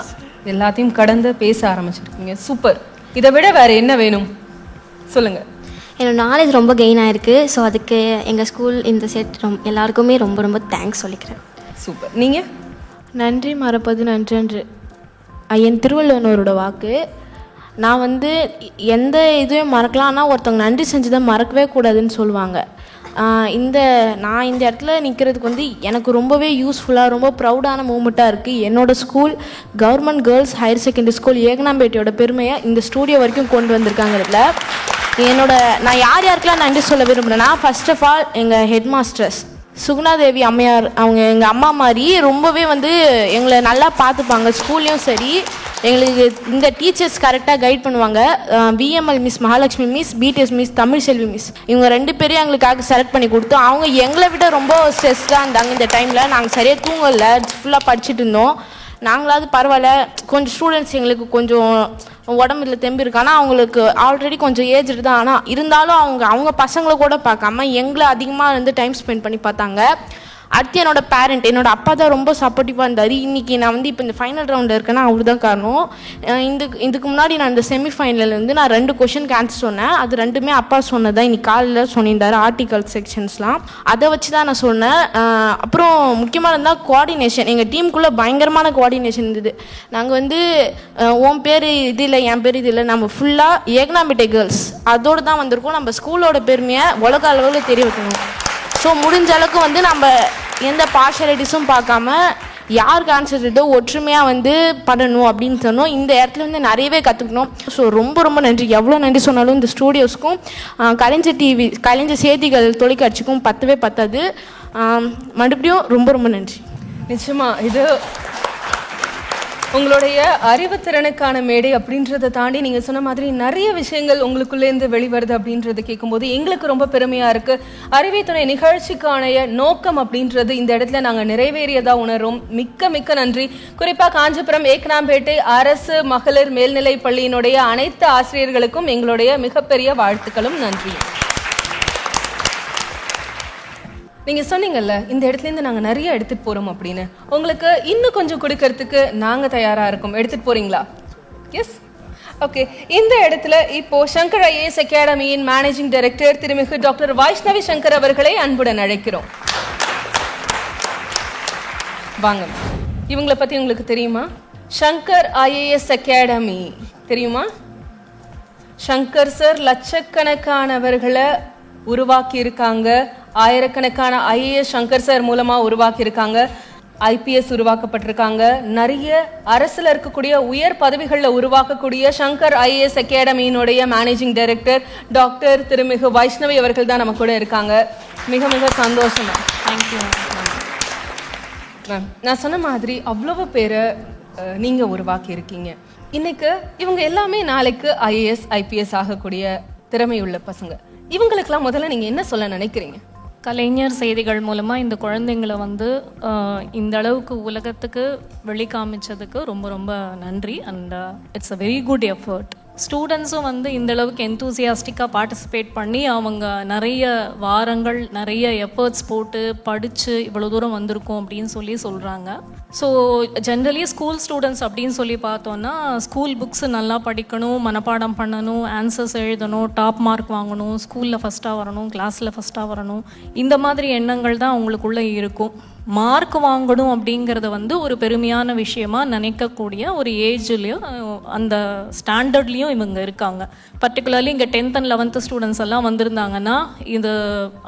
எல்லாத்தையும் கடந்து பேச ஆரம்பிச்சிருக்கீங்க. சூப்பர். இதை விட வேறு என்ன வேணும்? சொல்லுங்கள். என்னோட நாலேஜ் ரொம்ப கெயின் ஆயிருக்கு. ஸோ அதுக்கு எங்கள் ஸ்கூல் இந்த செட் எல்லாருக்குமே ரொம்ப ரொம்ப தேங்க்ஸ் சொல்லிக்கிறேன். சூப்பர். நீங்கள்? நன்றி மறப்பது நன்றன்று. என் திருவள்ளுவனோரோட வாக்கு. நான் வந்து எந்த இதுவும் மறக்கலாம், ஆனால் ஒருத்தவங்க நன்றி செஞ்சதை மறக்கவே கூடாதுன்னு சொல்லுவாங்க. நான் இந்த இடத்துல நிற்கிறதுக்கு வந்து எனக்கு ரொம்பவே யூஸ்ஃபுல்லாக ரொம்ப ப்ரௌடான மூமெண்ட்டாக இருக்குது. என்னோடய school government girls higher secondary school ஏகனாம்பேட்டையோட பெருமையை இந்த ஸ்டூடியோ வரைக்கும் கொண்டு வந்திருக்காங்க. இதில் நான் யாருக்கெல்லாம் நன்றி சொல்ல விரும்புகிறேன்னா, ஃபர்ஸ்ட் ஆஃப் ஆல் எங்கள் ஹெட் மாஸ்டர்ஸ் சுகுணாதேவி அம்மையார். அவங்க எங்கள் அம்மா மாதிரி ரொம்பவே வந்து எங்களை நல்லா பார்த்துப்பாங்க. ஸ்கூல்லையும் சரி எங்களுக்கு இந்த டீச்சர்ஸ் கரெக்டாக கைட் பண்ணுவாங்க. VML miss Mahalakshmi miss, PDS miss Tamilselvi miss, இவங்க 2 பேரையும் எங்களுக்காக செலக்ட் பண்ணி கொடுத்தோம். அவங்க எங்களை விட ரொம்ப ஸ்ட்ரெஸ்டாக இருந்தாங்க. இந்த டைமில் நாங்கள் சரியாக தூங்கலை, ஃபுல்லாக படிச்சுட்டு இருந்தோம். நாங்களாவது பரவாயில்ல, கொஞ்சம் ஸ்டூடெண்ட்ஸ் எங்களுக்கு கொஞ்சம் உடம்புல தெம்பு இருக்கு, ஆனால் அவங்களுக்கு ஆல்ரெடி கொஞ்சம் ஏஜ்டு தான். ஆனால் இருந்தாலும் அவங்க பசங்களை கூட பார்க்காம எங்களை அதிகமாக வந்து டைம் ஸ்பெண்ட் பண்ணி பார்த்தாங்க. அடுத்து என்னோட பேரண்ட், என்னோட அப்பா தான் ரொம்ப சப்போர்ட்டிவாக இருந்தார். இன்றைக்கி நான் வந்து இப்போ இந்த ஃபைனல் ரவுண்டில் இருக்கேன்னா அவர் தான் காரணம். இதுக்கு முன்னாடி நான் இந்த செமிஃபைனலில் வந்து நான் 2 கொஷனுக்கு ஆன்சர் சொன்னேன். அது 2மே அப்பா சொன்னதான் இன்னைக்கு காலையில் சொல்லியிருந்தார், ஆர்டிகல் செக்ஷன்ஸ்லாம். அதை வச்சு தான் நான் சொன்னேன். அப்புறம் முக்கியமாக இருந்தால் கோஆர்டினேஷன். எங்கள் டீமுக்குள்ளே பயங்கரமான கோஆர்டினேஷன் இருந்தது. நாங்கள் வந்து உன் பேர் இது இல்லை, என் பேர் இது இல்லை, நம்ம ஃபுல்லாக ஏகனாம்பேட்டை கேர்ள்ஸ் அதோடு தான் வந்திருக்கோம். நம்ம ஸ்கூலோட பெருமையை உலக அளவில் தெரிய வைக்கணும். ஸோ முடிஞ்ச அளவுக்கு வந்து நம்ம எந்த பார்ஷாலிட்டிஸும் பார்க்காம யாருக்கு ஆன்சர் இதோ ஒற்றுமையாக வந்து பண்ணணும் அப்படின்னு சொன்னோம். இந்த இடத்துல வந்து நிறையவே கற்றுக்கணும். ஸோ ரொம்ப ரொம்ப நன்றி. எவ்வளோ நன்றி சொன்னாலும் இந்த ஸ்டூடியோஸ்க்கும் கலைஞர் டிவி, கலைஞர் செய்திகள் தொலைக்காட்சிக்கும் பத்தவே பத்தாது. மறுபடியும் ரொம்ப ரொம்ப நன்றி. நிச்சயமா இது உங்களுடைய அறிவுத்திறனுக்கான மேடை அப்படின்றத தாண்டி நீங்கள் சொன்ன மாதிரி நிறைய விஷயங்கள் உங்களுக்குள்ளேருந்து வெளிவருது அப்படின்றத கேட்கும்போது எங்களுக்கு ரொம்ப பெருமையாக இருக்குது. அறிவைத்துறை நிகழ்ச்சிக்கான நோக்கம் அப்படின்றது இந்த இடத்துல நாங்கள் நிறைவேறியதாக உணரும். மிக்க மிக்க நன்றி. குறிப்பாக காஞ்சிபுரம் ஏகனாம்பேட்டை அரசு மகளிர் மேல்நிலைப் பள்ளியினுடைய அனைத்து ஆசிரியர்களுக்கும் எங்களுடைய மிகப்பெரிய வாழ்த்துக்களும் நன்றி. நீங்கள் சொன்னீங்கல்ல, இந்த இடத்துலேருந்து நாங்கள் நிறைய எடுத்துகிட்டு போகிறோம் அப்படின்னு. உங்களுக்கு இன்னும் கொஞ்சம் கொடுக்கறதுக்கு நாங்கள் தயாராக இருக்கோம். எடுத்துகிட்டு போகிறீங்களா? Yes, okay. இந்த இடத்துல இப்போ சங்கர் ஐஏஎஸ் அகாடமியின் மேனேஜிங் டைரக்டர் திருமிகு டாக்டர் வைஷ்ணவி சங்கர் அவர்களை அன்புடன் அழைக்கிறோம். வாங்க. இவங்களை பற்றி உங்களுக்கு தெரியுமா? சங்கர் ஐஏஎஸ் அகாடமி தெரியுமா? சங்கர் சார் லட்சக்கணக்கானவர்களை உருவாக்கி இருக்காங்க. ஆயிரக்கணக்கான ஐஏஎஸ் சங்கர் சார் மூலமாக உருவாக்கி இருக்காங்க. ஐபிஎஸ் உருவாக்கப்பட்டிருக்காங்க. நிறைய அரசில் இருக்கக்கூடிய உயர் பதவிகளில் உருவாக்கக்கூடிய சங்கர் ஐஏஎஸ் அகாடமியினுடைய மேனேஜிங் டைரக்டர் டாக்டர் திருமிகு வைஷ்ணவி அவர்கள் தான் நம்ம கூட இருக்காங்க. மிக மிக சந்தோஷம் மேம். Thank you ma'am. நான் சொன்ன மாதிரி அவ்வளவு பேரை நீங்கள் உருவாக்கி இருக்கீங்க. இன்னைக்கு இவங்க எல்லாமே நாளைக்கு ஐஏஎஸ் ஐபிஎஸ் ஆகக்கூடிய திறமையுள்ள பசங்க. இவங்களுக்கெல்லாம் முதல்ல நீங்கள் என்ன சொல்ல நினைக்கிறீங்க? கலைஞர் செய்திகள் மூலமாக இந்த குழந்தைங்களை வந்து இந்த அளவுக்கு உலகத்துக்கு வெளிக்காமிச்சதுக்கு ரொம்ப ரொம்ப நன்றி. And it's a very good effort. ஸ்டூடெண்ட்ஸும் வந்து இந்த அளவுக்கு எந்தூசியாஸ்டிக்காக பார்ட்டிசிபேட் பண்ணி அவங்க நிறைய வாரங்கள் நிறைய எஃபர்ட்ஸ் போட்டு படித்து இவ்வளோ தூரம் வந்திருக்கோம் அப்படின்னு சொல்கிறாங்க. ஸோ ஜென்ரலி ஸ்கூல் ஸ்டூடெண்ட்ஸ் அப்படின்னு சொல்லி பார்த்தோன்னா ஸ்கூல் புக்ஸு நல்லா படிக்கணும், மனப்பாடம் பண்ணணும், ஆன்சர்ஸ் எழுதணும், டாப் மார்க் வாங்கணும், ஸ்கூலில் ஃபஸ்ட்டாக வரணும், கிளாஸில் ஃபஸ்ட்டாக வரணும், இந்த மாதிரி எண்ணங்கள் தான் அவங்களுக்குள்ளே இருக்கும். மார்க் வாங்கணும் அப்படிங்கிறத வந்து ஒரு பெருமையான விஷயமா நினைக்கக்கூடிய ஒரு ஏஜ்லேயும் அந்த ஸ்டாண்டர்ட்லேயும் இவங்க இருக்காங்க. பர்டிகுலர்லி இங்கே 10th and 11th ஸ்டூடெண்ட்ஸ் எல்லாம் வந்திருந்தாங்கன்னா இது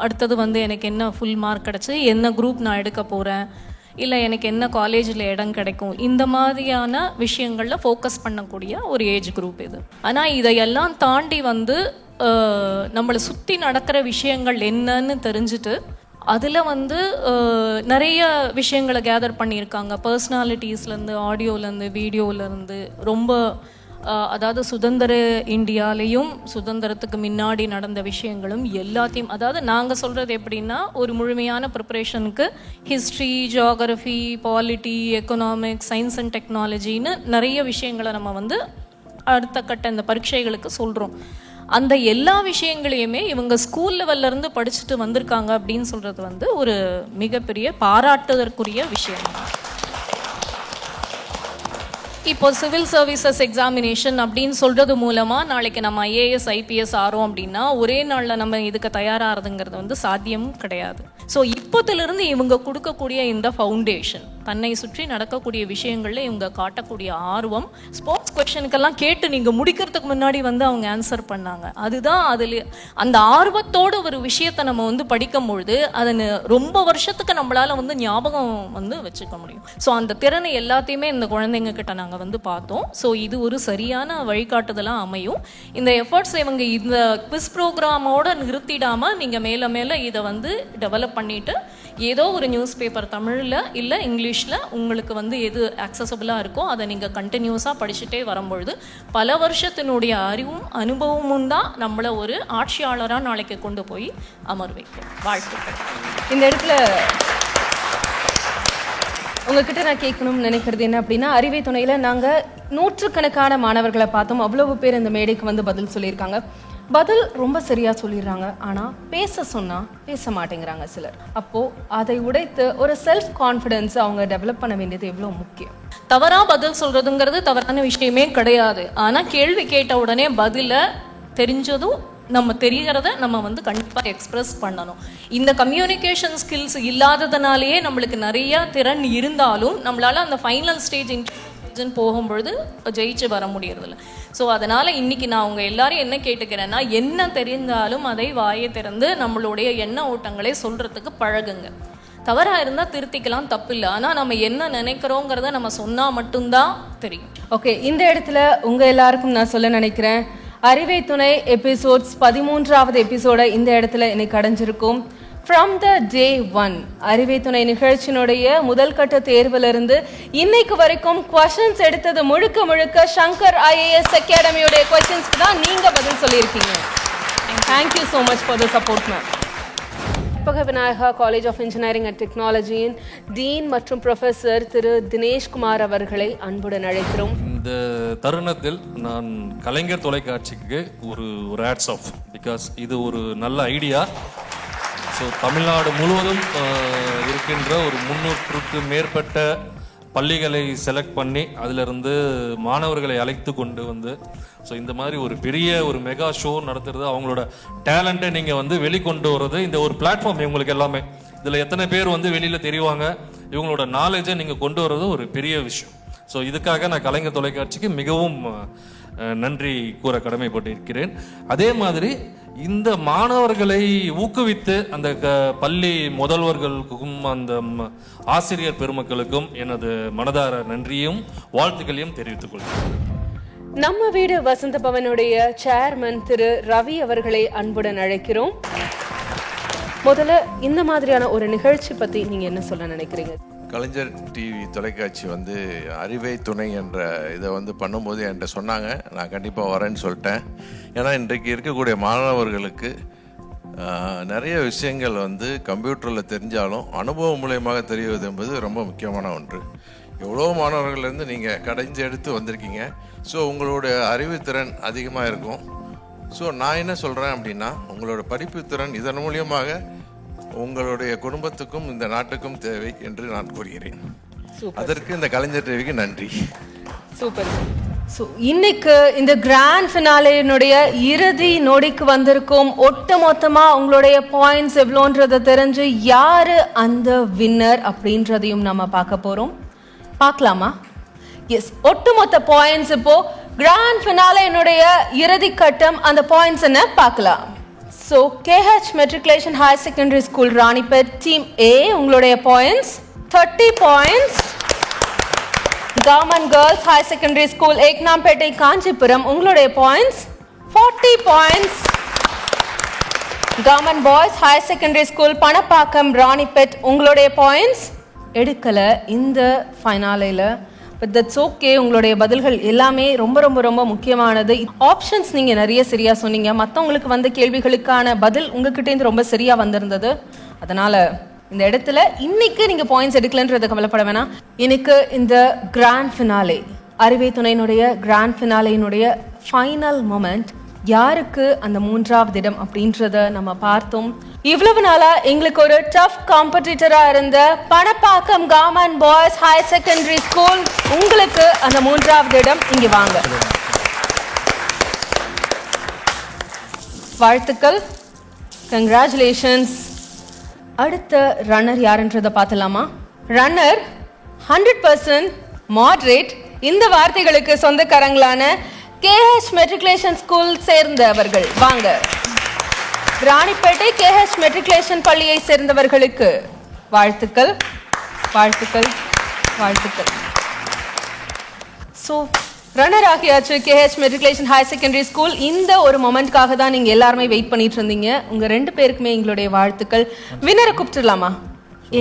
அடுத்தது வந்து எனக்கு என்ன ஃபுல் மார்க் கிடச்சி, என்ன குரூப் நான் எடுக்க போகிறேன், இல்லை எனக்கு என்ன காலேஜில் இடம் கிடைக்கும், இந்த மாதிரியான விஷயங்களில் ஃபோக்கஸ் பண்ணக்கூடிய ஒரு ஏஜ் குரூப் இது. ஆனால் இதையெல்லாம் தாண்டி வந்து நம்மளை சுற்றி நடக்கிற விஷயங்கள் என்னன்னு தெரிஞ்சுட்டு அதில் வந்து நிறைய விஷயங்களை கேதர் பண்ணியிருக்காங்க. பர்சனாலிட்டிஸ்லேருந்து, ஆடியோலேருந்து, வீடியோலேருந்து, ரொம்ப அதாவது சுதந்திர இந்தியாலேயும் சுதந்திரத்துக்கு முன்னாடி நடந்த விஷயங்களும் எல்லாத்தையும், அதாவது நாங்கள் சொல்கிறது எப்படின்னா ஒரு முழுமையான ப்ரிப்பரேஷனுக்கு history, geography, polity, economics, science and டெக்னாலஜின்னு நிறைய விஷயங்களை நம்ம வந்து அடுத்த கட்ட இந்த பரீட்சைகளுக்கு சொல்கிறோம். அந்த எல்லா விஷயங்களையுமே இவங்க ஸ்கூல் லெவல்லேருந்து படிச்சுட்டு வந்திருக்காங்க அப்படின்னு சொல்கிறது வந்து ஒரு மிகப்பெரிய பாராட்டுதற்குரிய விஷயம். இப்போ சிவில் சர்வீசஸ் எக்ஸாமினேஷன் அப்படின்னு சொல்கிறது மூலமாக நாளைக்கு நம்ம ஐஏஎஸ் ஐபிஎஸ் ஆறோம் அப்படின்னா ஒரே நாளில் நம்ம இதுக்கு தயாராகிறதுங்கிறது வந்து சாத்தியம் கிடையாது. ஸோ இப்போத்திலிருந்து இவங்க கொடுக்கக்கூடிய இந்த ஃபவுண்டேஷன், தன்னை சுற்றி நடக்கக்கூடிய விஷயங்களில் இவங்க காட்டக்கூடிய ஆர்வம், ஸ்போர்ட்ஸ் கொஷனுக்கெல்லாம் கேட்டு நீங்கள் முடிக்கிறதுக்கு முன்னாடி வந்து அவங்க ஆன்சர் பண்ணாங்க. அதுதான் அதில் அந்த ஆர்வத்தோட ஒரு விஷயத்தை நம்ம வந்து படிக்கும் பொழுது அதை ரொம்ப வருஷத்துக்கு நம்மளால் வந்து ஞாபகம் வந்து வச்சுக்க முடியும். ஸோ அந்த திறனை எல்லாத்தையுமே இந்த குழந்தைங்க கிட்ட நாங்கள் வந்து பார்த்தோம். ஸோ இது ஒரு சரியான வழிகாட்டுதலாக அமையும். இந்த எஃபர்ட்ஸ் இவங்க இந்த குவிஸ் ப்ரோக்ராமோட நிறுத்திடாமல் நீங்கள் மேலே மேலே இதை வந்து டெவலப் பண்ணிட்டு ஏதோ ஒரு நியூஸ் பேப்பர் தமிழில் இல்லை இங்கிலீஷில் உங்களுக்கு வந்து எது ஆக்சசபிளாக இருக்கோ அதை நீங்கள் கண்டினியூஸாக படிச்சுட்டே வரும்பொழுது பல வருஷத்தினுடைய அறிவும் அனுபவமும் தான் நம்மளை ஒரு ஆட்சியாளராக நாளைக்கு கொண்டு போய் அமர் வைக்கும். வாழ்த்துக்கள். இந்த இடத்துல உங்ககிட்ட நான் கேட்கணும்னு நினைக்கிறது என்ன அப்படின்னா, அறிவை துணையில் நாங்கள் நூற்றுக்கணக்கான மாணவர்களை பார்த்தோம். அவ்வளவு பேர் இந்த மேடைக்கு வந்து பதில் சொல்லியிருக்காங்க. பதில் ரொம்ப சரியாக சொல்லிடுறாங்க, ஆனால் பேச சொன்னால் பேச மாட்டேங்கிறாங்க சிலர். அப்போது அதை உடைத்து ஒரு செல்ஃப் கான்ஃபிடென்ஸ் அவங்க டெவலப் பண்ண வேண்டியது எவ்வளோ முக்கியம். தவறாக பதில் சொல்கிறதுங்கிறது தவறான விஷயமே கிடையாது. ஆனால் கேள்வி கேட்ட உடனே பதிலை தெரிஞ்சதும் நம்ம தெரிகிறத நம்ம வந்து கண்டிப்பாக எக்ஸ்பிரஸ் பண்ணணும். இந்த கம்யூனிகேஷன் ஸ்கில்ஸ் இல்லாததுனாலேயே நம்மளுக்கு நிறைய திறன் இருந்தாலும் நம்மளால் அந்த ஃபைனல் ஸ்டேஜ் போகும்பொழுது ஜெயிச்சு வர முடியறதில்ல. ஸோ அதனால் இன்றைக்கி நான் அவங்க எல்லாரும் என்ன கேட்டுக்கிறேன்னா, என்ன தெரிந்தாலும் அதை வாயை திறந்து நம்மளுடைய எண்ண ஓட்டங்களை சொல்கிறதுக்கு பழகுங்க. தவறாக இருந்தால் திருத்திக்கலாம், தப்பு இல்லை. ஆனால் நம்ம என்ன நினைக்கிறோங்கிறத நம்ம சொன்னால் மட்டும்தான் தெரியும். ஓகே, இந்த இடத்துல உங்கள் எல்லாருக்கும் நான் சொல்ல நினைக்கிறேன், அறிவை துணை எபிசோட்ஸ் 13வது எபிசோட இந்த இடத்துல இன்னைக்கு அடைஞ்சிருக்கும். ஃப்ரம் த டே 1 அறிவை துணை நிகழ்ச்சியினுடைய முதல் கட்ட தேர்விலிருந்து இன்னைக்கு வரைக்கும் கொஸ்டின்ஸ் எடுத்தது முழுக்க முழுக்க சங்கர் ஐஏஎஸ் அகாடமியோடைய கொஸ்டின்ஸ்க்கு தான் நீங்கள் பதில் சொல்லியிருக்கீங்க. Thank you so much for the support ma'am. Karpaga Vinayaga college of engineering and டெக்னாலஜியின் டீன் மற்றும் ப்ரொஃபஸர் திரு தினேஷ்குமார் அவர்களை அன்புடன் அழைக்கிறோம். இந்த தருணத்தில் நான் கலைஞர் தொலைக்காட்சிக்கு ஒரு ஹேட்ஸ் ஆஃப், பிகாஸ் இது ஒரு நல்ல ஐடியா. ஸோ தமிழ்நாடு முழுவதும் இருக்கின்ற ஒரு 300க்கு மேற்பட்ட பள்ளிகளை செலக்ட் பண்ணி அதிலிருந்து மாணவர்களை அழைத்து கொண்டு வந்து ஸோ இந்த மாதிரி ஒரு பெரிய ஒரு மெகா ஷோ நடத்துறது, அவங்களோட டேலண்ட்டை நீங்கள் வந்து வெளிக்கொண்டு வர்றது, இந்த ஒரு பிளாட்ஃபார்ம் இவங்களுக்கு எல்லாமே. இதில் எத்தனை பேர் வந்து வெளியில் தெரிவாங்க, இவங்களோட நாலேஜை நீங்கள் கொண்டு வர்றது ஒரு பெரிய விஷயம். ஸோ இதுக்காக நான் கலைஞர் தொலைக்காட்சிக்கு மிகவும் நன்றி கூற கடமைப்பட்டிருக்கிறேன். அதே மாதிரி இந்த மாணவர்களை ஊக்குவித்து அந்த பள்ளி முதல்வர்களுக்கும் அந்த ஆசிரியர் பெருமக்களுக்கும் எனது மனதார நன்றியும் வாழ்த்துக்களையும் தெரிவித்துக் கொள்கிறேன். நம்ம வீடு வசந்த பவனுடைய சேர்மன் திரு ரவி அவர்களை அன்புடன் அழைக்கிறோம். முதல்ல இந்த மாதிரியான ஒரு நிகழ்ச்சி பத்தி நீங்க என்ன சொல்ல நினைக்கிறீங்க? கலைஞர் டிவி தொலைக்காட்சி வந்து அறிவை துணை என்ற இதை வந்து பண்ணும்போது என்கிட்ட சொன்னாங்க, நான் கண்டிப்பாக வரேன்னு சொல்லிட்டேன். ஏன்னா இன்றைக்கு இருக்கக்கூடிய மாணவர்களுக்கு நிறைய விஷயங்கள் வந்து கம்ப்யூட்டரில் தெரிஞ்சாலும் அனுபவம் மூலயமாக தெரிவது என்பது ரொம்ப முக்கியமான ஒன்று. எவ்வளோ மாணவர்கள்லேருந்து நீங்கள் கடைஞ்சி எடுத்து வந்திருக்கீங்க. ஸோ உங்களுடைய அறிவுத்திறன் அதிகமாக இருக்கும். ஸோ நான் என்ன சொல்கிறேன் அப்படின்னா, உங்களோட படிப்பு திறன் இதன் மூலியமாக உங்களுடைய குடும்பத்துக்கும் இந்த நாட்டுக்கும் தேவை என்று நான் கூறுகிறேன். அதற்கு இந்த கலைஞர் டிவிக்கு நன்றி. சூப்பர். ஸோ இன்னைக்கு இந்த கிராண்ட் ஃபினாலேனுடைய இறுதி நொடிக்கு வந்திருக்கும். ஒட்டு மொத்தமாக உங்களுடைய பாயிண்ட்ஸ் எவ்வளோன்றதை தெரிஞ்சு யார் அந்த வின்னர் அப்படின்றதையும் நம்ம பார்க்க போகிறோம். பார்க்கலாமா? எஸ், ஒட்டுமொத்த பாயிண்ட்ஸ் இப்போ கிராண்ட் ஃபினாலேனுடைய இறுதி கட்டம். அந்த பாயிண்ட்ஸ் என்ன பார்க்கலாம். So KH matriculation higher secondary school Ranipet team A உங்களுடைய points 30 points. Government girls higher secondary school Ekanampettai Kanchipuram உங்களுடைய points 40 points. Government boys higher secondary school Panapakkam Ranipet உங்களுடைய பாயிண்ட்ஸ் எடுக்கல இந்த ஃபைனாலேல. But that's okay. உங்களுடைய பதில்கள் எல்லாமே ரொம்ப ரொம்ப ரொம்ப முக்கியமானது. ஆப்ஷன்ஸ் நீங்கள் நிறைய சரியாக சொன்னீங்க. மற்றவங்களுக்கு வந்த கேள்விகளுக்கான பதில் உங்ககிட்டேருந்து ரொம்ப சரியாக வந்திருந்தது. அதனால் இந்த இடத்துல இன்னைக்கு நீங்கள் பாயிண்ட்ஸ் எடுக்கலன்றதை கவலைப்பட வேணாம். எனக்கு இந்த கிராண்ட் ஃபினாலே, அறிவை துணையினுடைய கிராண்ட் ஃபினாலேயினுடைய ஃபைனல் மொமெண்ட், யாருக்கு அந்த 3வது இடம் அப்படின்றத நம்ம பார்த்தோம். இவ்வளவு நாளா எங்களுக்கு ஒரு டஃப் காம்படிட்டரா இருந்த Panapakkam government boys higher secondary school, உங்களுக்கு அந்த 3வது இடம். இங்க வாங்க. வாழ்த்துக்கள், கங்க்ராச்சுலேஷன்ஸ். அடுத்த ரன்னர் யாருன்றதை பார்த்தலாமா? Runner 100% moderate. இந்த வார்த்தைகளுக்கு சொந்தக்காரங்களான KH மெட்ரிகுலேஷன் ஸ்கூல் சேர்ந்தவர்கள் வாங்க. ராணிப்பேட்டை KH மெட்ரிகுலேஷன் பள்ளியை சேர்ந்தவர்களுக்கு வாழ்த்துக்கள், வாழ்த்துக்கள், வாழ்த்துக்கள். ஸோ ரன்னர் ஆகியாச்சு KH matriculation higher secondary school. இந்த ஒரு மொமெண்ட்காக தான் நீங்கள் எல்லாருமே வெயிட் பண்ணிட்டு இருந்தீங்க. உங்கள் 2 பேருக்குமே எங்களுடைய வாழ்த்துக்கள். வினரை கூப்பிட்டுடலாமா?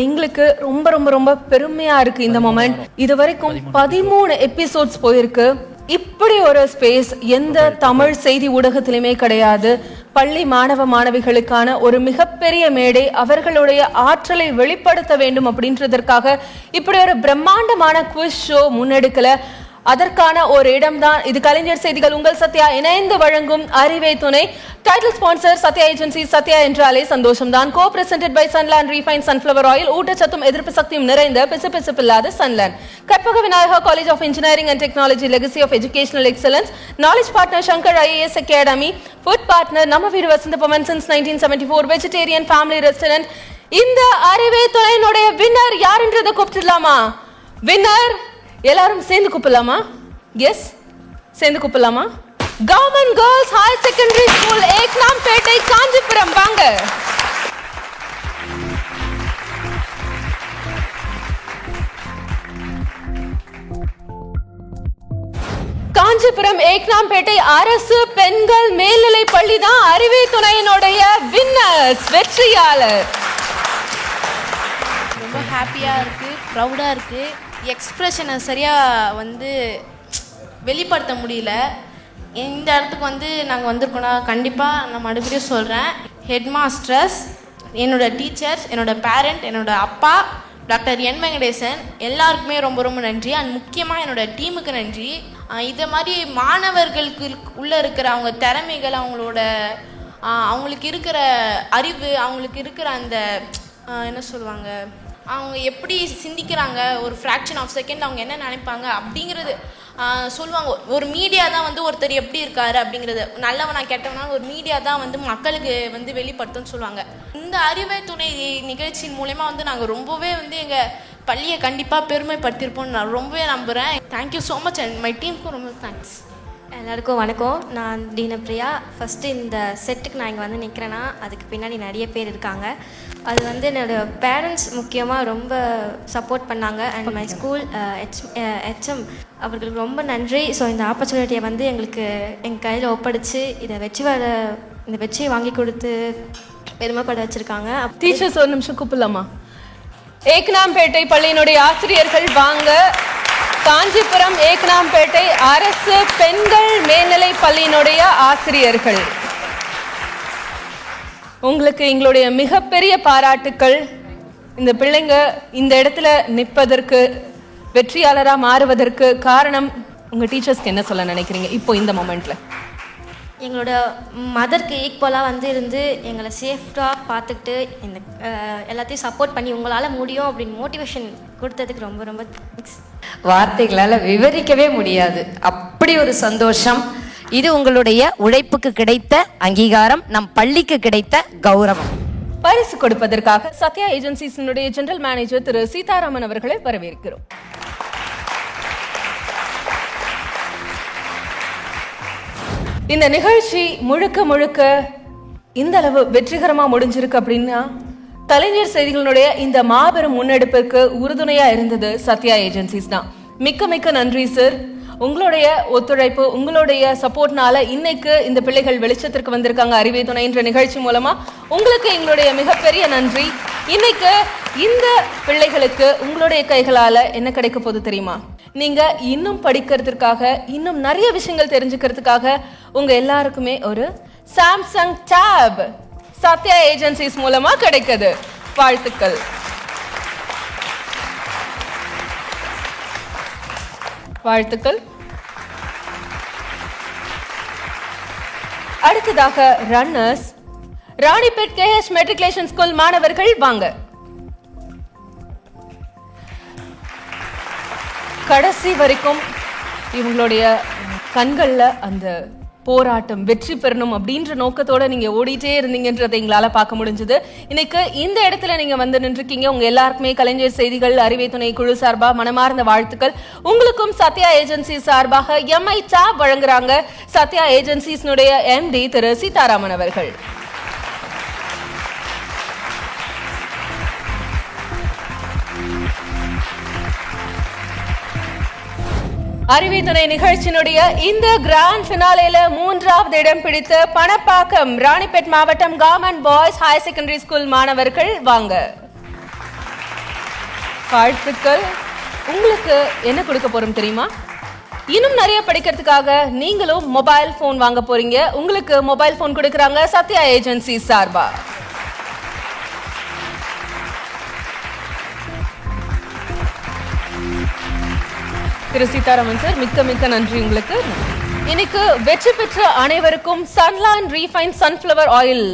எங்களுக்கு ரொம்ப ரொம்ப ரொம்ப பெருமையாக இருக்குது இந்த மொமெண்ட். இது வரைக்கும் 13 எபிசோட்ஸ் போயிருக்கு. இப்படி ஒரு ஸ்பேஸ் எந்த தமிழ் செய்தி ஊடகத்திலுமே கிடையாது. பள்ளி மாணவ மாணவிகளுக்கான ஒரு மிகப்பெரிய மேடை, அவர்களுடைய ஆற்றலை வெளிப்படுத்த வேண்டும் அப்படின்றதற்காக இப்படி ஒரு பிரம்மாண்டமான குவிஸ் ஷோ முன்னெடுக்கல. அதற்கான ஒரு இடம் தான் இது. கலைஞர் செய்திகள் உங்கள் சத்யா இணைந்து வழங்கும் அறிவே துணை. Title sponsor Sathya agency. Sathya என்றாலே சந்தோஷம் தான். Co presented by Sunland refine sunflower oil. ஊட்டச்சத்தும் எதிர்ப்பு சக்தியும் நிறைந்த பிசுபிசுப்பில்லாத Sunland. Karpaga Vinayaga college of engineering and technology, legacy of educational excellence. Knowledge partner Shankar IAS academy. Food partner நம்ம வீடு Vasantha Bhavan since 1974. Vegetarian family restaurant. இந்த அறிவே துணையினுடைய வின்னர் யாருன்றதை கூப்பிட்டுடலாமா? வின்னர் எல்லாரும் சேர்ந்து கூப்பிடலாமா? எஸ், சேர்ந்து கூப்பிடலாமா? Government girls higher secondary school, Ekanampettai, Kanchipuram. வாங்க. காஞ்சிபுரம் ஏக்னாம்பேட்டை அரசு பெண்கள் மேல்நிலை பள்ளி தான் அறிவே துணையினுடைய வின்னர்ஸ், வெற்றியாளர். ரொம்ப ஹாப்பியாக இருக்குது, ப்ரௌடாக இருக்குது. எக்ஸ்ப்ரெஷனை சரியாக வெளிப்படுத்த முடியல. இந்த இடத்துக்கு நாங்கள் வந்திருக்கோன்னா கண்டிப்பாக நான் மறுபடியும் சொல்கிறேன், ஹெட் மாஸ்டர்ஸ், என்னோடய டீச்சர்ஸ், என்னோடய பேரண்ட், என்னோடய அப்பா டாக்டர் என் வெங்கடேசன், எல்லாருக்குமே ரொம்ப ரொம்ப நன்றி. அண்ட் முக்கியமாக என்னோடய டீமுக்கு நன்றி. இதை மாதிரி மாணவர்களுக்கு உள்ளே இருக்கிற அவங்க திறமைகள், அவங்களுக்கு இருக்கிற அறிவு, அவங்களுக்கு இருக்கிற அந்த என்ன சொல்லுவாங்க, அவங்க எப்படி சிந்திக்கிறாங்க, ஒரு ஃப்ராக்ஷன் ஆஃப் செகண்ட் அவங்க என்ன நினைப்பாங்க அப்படிங்கிறது சொல்லுவாங்க. ஒரு மீடியா தான் ஒருத்தர் எப்படி இருக்காரு அப்படிங்கிறது, நல்லவனா கெட்டவனா ஒரு மீடியா தான் மக்களுக்கு வெளிப்படுத்தும்னு சொல்லுவாங்க. இந்த அறிவே துணை நிகழ்ச்சியின் மூலமா நாங்கள் ரொம்பவே எங்கள் பள்ளியை கண்டிப்பாக பெருமைப்படுத்தியிருப்போம்னு நான் ரொம்பவே நம்புகிறேன். Thank you so much. And my டீமுக்கும் ரொம்ப தேங்க்ஸ். எல்லாருக்கும் வணக்கம். நான் தீனப்பிரியா. ஃபஸ்ட்டு இந்த செட்டுக்கு நான் இங்கே நிற்கிறேன்னா அதுக்கு பின்னாடி நிறைய பேர் இருக்காங்க. அது என்னோடய பேரண்ட்ஸ் முக்கியமாக ரொம்ப சப்போர்ட் பண்ணாங்க. அண்ட் மை ஸ்கூல் HM அவர்களுக்கு ரொம்ப நன்றி. ஸோ இந்த ஆப்பர்ச்சுனிட்டியை எங்களுக்கு எங்கள் கையில் ஒப்படைச்சு இந்த வெற்றியை வாங்கி கொடுத்து பெருமைப்பட வச்சுருக்காங்க. டீச்சர்ஸ் ஒரு நிமிஷம் கூப்பிடலாமா? ஏக்னாம்பேட்டை பள்ளியினுடைய ஆசிரியர்கள் வாங்க. காஞ்சிபுரம் ஏக்னாம்பேட்டை அரசு பெண்கள் மேல்நிலை பள்ளியினுடைய ஆசிரியர்கள், உங்களுக்கு எங்களுடைய மிகப்பெரிய பாராட்டுக்கள். இந்த பிள்ளைங்க இந்த இடத்துல நிற்பதற்கு, வெற்றியாளராக மாறுவதற்கு காரணம் உங்கள் டீச்சர்ஸ்க்கு என்ன சொல்ல நினைக்கிறீங்க இப்போ இந்த மொமெண்ட்ல? எங்களோட மதருக்கு ஈக்குவலாக இருந்து எங்களை சேஃப்டாக பார்த்துக்கிட்டு இந்த எல்லாத்தையும் சப்போர்ட் பண்ணி உங்களால் முடியும் அப்படின்னு மோட்டிவேஷன் கொடுத்ததுக்கு ரொம்ப ரொம்ப தேங்க்ஸ். வார்த்தைகளால் விவரிக்கவே முடியாது, அப்படி ஒரு சந்தோஷம். இது உங்களுடைய உழைப்புக்கு கிடைத்த அங்கீகாரம், நம் பள்ளிக்கு கிடைத்த கௌரவம். பரிசு கொடுப்பதற்காக சத்யா ஏஜென்சிஸினுடைய ஜெனரல் மேனேஜர் திரு சீதாராமன் அவர்களை வரவேற்கிறோம். இந்த நிகழ்ச்சி முழுக்க முழுக்க இந்த அளவு வெற்றிகரமா முடிஞ்சிருக்கு அப்படின்னா கலைஞர் செய்திகளுடைய இந்த மாபெரும் முன்னெடுப்பிற்கு உறுதுணையா இருந்தது சத்யா ஏஜென்சிஸ் தான். மிக்க மிக்க நன்றி சார். உங்களுடைய ஒத்துழைப்பு, உங்களுடைய சப்போர்ட்னால இன்னைக்கு இந்த பிள்ளைகள் வெளிச்சத்திற்கு வந்திருக்காங்க அறிவே துணை என்ற நிகழ்ச்சி மூலமா. உங்களுக்கு எங்களுடைய மிகப்பெரிய நன்றி. இன்னைக்கு இந்த பிள்ளைகளுக்கு உங்களுடைய கைகளால என்ன கிடைக்க போகுது தெரியுமா? நீங்க இன்னும் படிக்கிறதுக்காக, இன்னும் நிறைய விஷயங்கள் தெரிஞ்சுக்கிறதுக்காக உங்க எல்லாருக்குமே ஒரு சாம்சங் டேப் சத்யா ஏஜென்சிஸ் மூலமா கிடைக்குது. வாழ்த்துக்கள். வாழ்த்துக்கள். அடுத்ததாக runners Ranipet KH matriculation school மாணவர்கள் வாங்க. கடைசி வரைக்கும் இவங்களுடைய கண்கள்ல அந்த போராட்டம் வெற்றி பெறணும் அப்படின்ற நோக்கத்தோட நீங்க ஓடிட்டே இருந்தீங்கன்றதை எங்களால பார்க்க முடிஞ்சது. இன்னைக்கு இந்த இடத்துல நீங்க வந்து நின்றுக்கீங்க. உங்க எல்லாருக்குமே கலைஞர் செய்திகள் அறிவை துணை குழு சார்பா மனமார்ந்த வாழ்த்துக்கள். உங்களுக்கும் சத்யா ஏஜென்சி சார்பாக MI டாப் வழங்குறாங்க சத்யா ஏஜென்சிஸ்னுடைய MD திரு சீதாராமன் அவர்கள். அறிவை துணை நிகழ்ச்சியினுடைய இந்த கிராண்ட் ஃபினாலேல 3வது இடம் பிடித்த பணப்பாக்கம் ராணிப்பேட் மாவட்டம் government boys higher secondary school மாணவர்கள் வாங்க. வாழ்த்துக்கள். உங்களுக்கு என்ன கொடுக்க போறோம் தெரியுமா? இன்னும் நிறைய படிக்கிறதுக்காக நீங்களும் மொபைல் போன் வாங்க போறீங்க. உங்களுக்கு மொபைல் போன் கொடுக்கறாங்க சத்யா ஏஜென்சி சார்பா. திரு சீதாராமன் சார், மிக்க மிக்க நன்றி உங்களுக்கு. இன்னைக்கு வெற்றி பெற்ற அனைவருக்கும் சன்லாண்ட் ரீஃபைன் சன்ஃபிளவர் ஆயில்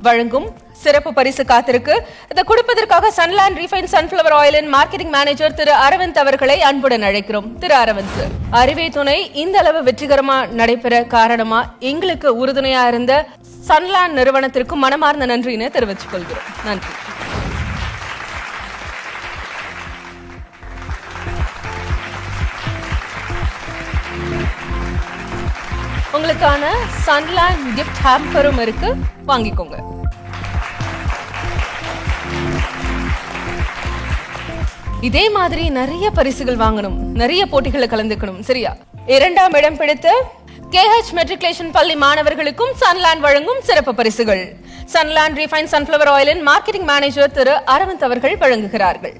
வழங்கும் சிறப்பு பரிசு காத்திருக்கு. இதை கொடுப்பதற்காக சன்லாண்ட் ரீஃபைன் சன்ஃபிளவர் ஆயிலின் மார்க்கெட்டிங் மேனேஜர் திரு அரவிந்த் அவர்களை அன்புடன் அழைக்கிறோம். திரு அரவிந்த் சார், அறிவை துணை இந்த அளவு வெற்றிகரமா நடைபெற காரணமா எங்களுக்கு உறுதுணையா இருந்த சன்லாண்ட் நிறுவனத்திற்கு மனமார்ந்த நன்றின்னு தெரிவித்துக் கொள்கிறோம். நன்றி. உங்களுக்கான சன்லாண்ட் கிஃப்ட் ஹேம்பரும் இருக்கு, வாங்கிக்கோங்க. இதே மாதிரி நிறைய பரிசுகள் வாங்கணும், நிறைய போட்டிகளை கலந்துக்கணும், சரியா? 2ஆம் இடம் பிடித்த KH மெட்ரிகுலேஷன் பள்ளி மாணவர்களுக்கும் சன்லாண்ட் வழங்கும் சிறப்பு பரிசுகள் சன்லாண்ட் ரீஃபைன் சன்ஃபிளவர் ஆயிலின் மார்க்கெட்டிங் மேனேஜர் திரு அரவிந்த் அவர்கள் வழங்குகிறார்கள்.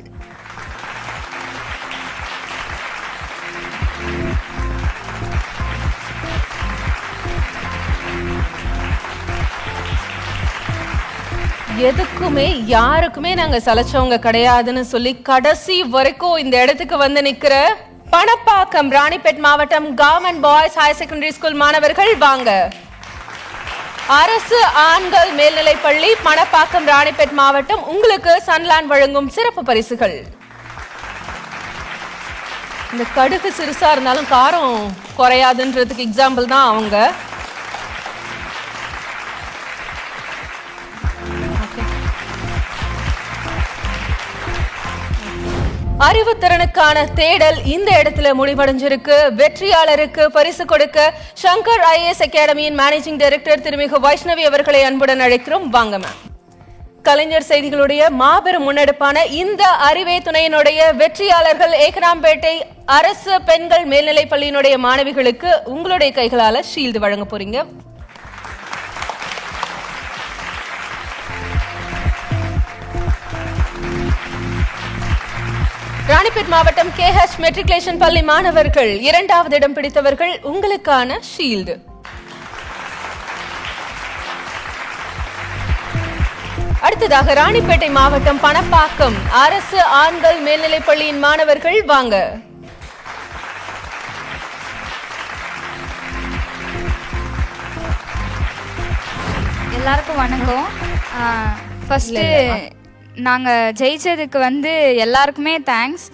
எதுக்குமே யாருக்குமே நாங்க சலைச்சவங்க கிடையாதுன்னு சொல்லி கடைசி வரைக்கும் இந்த இடத்துக்கு வந்து நிக்கிற பணப்பாக்கம் ராணிப்பேட் மாவட்டம் government boys higher secondary school மாணவர்கள் வாங்க. அரசு ஆண்கள் மேல்நிலைப் பள்ளி பணப்பாக்கம் ராணிப்பேட் மாவட்டம் உங்களுக்கு சன்லாண்ட் வழங்கும் சிறப்பு பரிசுகள். இந்த கடுகு சிறுசா இருந்தாலும் காரம் குறையாதுன்றதுக்கு எக்ஸாம்பிள் தான் அவங்க. அறிவுத்திறனுக்கான தேடல் இந்த இடத்துல முடிவடைஞ்சிருக்கு. வெற்றியாளருக்கு பரிசு கொடுக்க சங்கர் IAS அகாடமியின் மேனேஜிங் டைரக்டர் திருமிகு வைஷ்ணவி அவர்களை அன்புடன் அழைக்கிறோம். வாங்க மேம். கலைஞர் செய்திகளுடைய மாபெரும் முன்னெடுப்பான இந்த அறிவை துணையினுடைய வெற்றியாளர்கள் ஏகனாம்பேட்டை அரசு பெண்கள் மேல்நிலைப் பள்ளியினுடைய மாணவிகளுக்கு உங்களுடைய கைகளால ஷீல்டு வழங்க போறீங்க. ராணிப்பேட் மாவட்டம் KH மெட்ரிகுலேஷன் பள்ளி மாணவர்கள் 2வது இடம் பிடித்தவர்கள் உங்களுக்கான ஷீல்டு. அடுத்ததாக ராணிப்பேட்டை மாவட்டம் பணப்பாக்கம் அரசு ஆண்கள் மேல்நிலைப் பள்ளியின் மாணவர்கள் வாங்க. எல்லாருக்கும் வணக்கம். ஃபர்ஸ்ட் நாங்கள் ஜெயிச்சதுக்கு வந்து எல்லாருக்குமே தேங்க்ஸ்.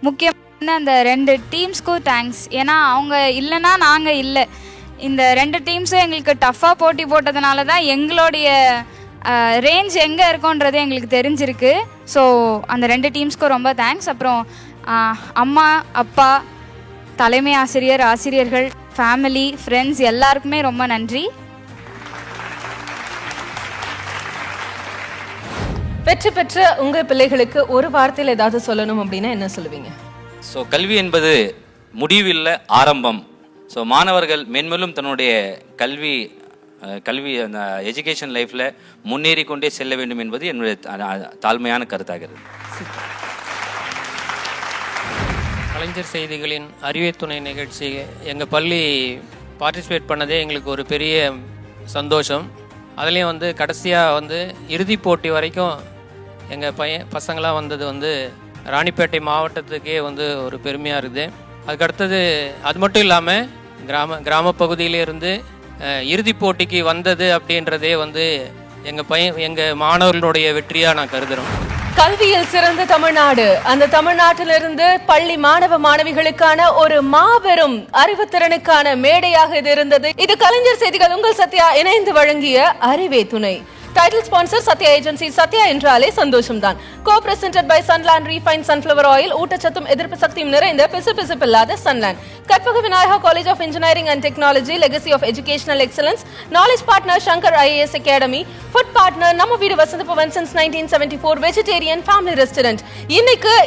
முக்கியமான அந்த 2 டீம்ஸ்க்கும் தேங்க்ஸ். ஏன்னா அவங்க இல்லைன்னா நாங்கள் இல்லை. இந்த 2 டீம்ஸும் எங்களுக்கு டஃப்பாக போட்டி போட்டதுனால தான் எங்களுடைய ரேஞ்ச் எங்கே இருக்கோன்றது எங்களுக்கு தெரிஞ்சிருக்கு. ஸோ அந்த 2 டீம்ஸ்க்கும் ரொம்ப தேங்க்ஸ். அப்புறம் அம்மா அப்பா தலைமை ஆசிரியர் ஆசிரியர்கள் ஃபேமிலி ஃப்ரெண்ட்ஸ் எல்லாருக்குமே ரொம்ப நன்றி. வெற்றி பெற்ற உங்க பிள்ளைகளுக்கு ஒரு வார்த்தையில் ஏதாவது சொல்லணும் அப்படின்னா என்ன சொல்லுவீங்க? ஸோ கல்வி என்பது முடிவில்லை, ஆரம்பம். ஸோ மாணவர்கள் மென்மேலும் தன்னுடைய கல்வி அந்த எஜுகேஷன் லைஃப்பில் முன்னேறி கொண்டே செல்ல வேண்டும் என்பது என்னுடைய தாழ்மையான கருத்தாகிறது. கலைஞர் செய்திகளின் அறிவை துணை நிகழ்ச்சி எங்கள் பள்ளி பார்ட்டிசிபேட் பண்ணதே எங்களுக்கு ஒரு பெரிய சந்தோஷம். அதுலேயும் வந்து கடைசியாக இறுதிப் போட்டி வரைக்கும் எங்கள் பசங்களாம் வந்தது ராணிப்பேட்டை மாவட்டத்துக்கே ஒரு பெருமையாக இருக்குது. அதுக்கடுத்தது அது மட்டும் இல்லாமல் கிராம பகுதியிலேருந்து இறுதிப் போட்டிக்கு வந்தது அப்படின்றதே எங்கள் மாணவர்களுடைய வெற்றியாக நான் கருதுகிறோம். கல்வியில் சிறந்த தமிழ்நாடு, அந்த தமிழ்நாட்டிலிருந்து பள்ளி மாணவ மாணவிகளுக்கான ஒரு மாபெரும் அறிவுத்திறனுக்கான மேடையாக இது இருந்தது. இது கலைஞர் செய்திகள் உங்கள் சத்யா இணைந்து வழங்கிய அறிவே துணை. Title sponsor Sathya agency. Sathya என்றாலே சந்தோஷம் தான். Co presented by Sunland refine sunflower oil. ஊட்டச்சத்தும் எதிர்ப்பு சக்தியும் நிறைந்த பிசுபிசுப்பில்லாத Sunland. Karpaga Vinayaga college of engineering and technology. Legacy of educational excellence. Knowledge partner Shankar IAS academy. Food partner நம்ம வீடு Vasantha Bhavan since 1974. Vegetarian family restaurant. இன்னைக்கு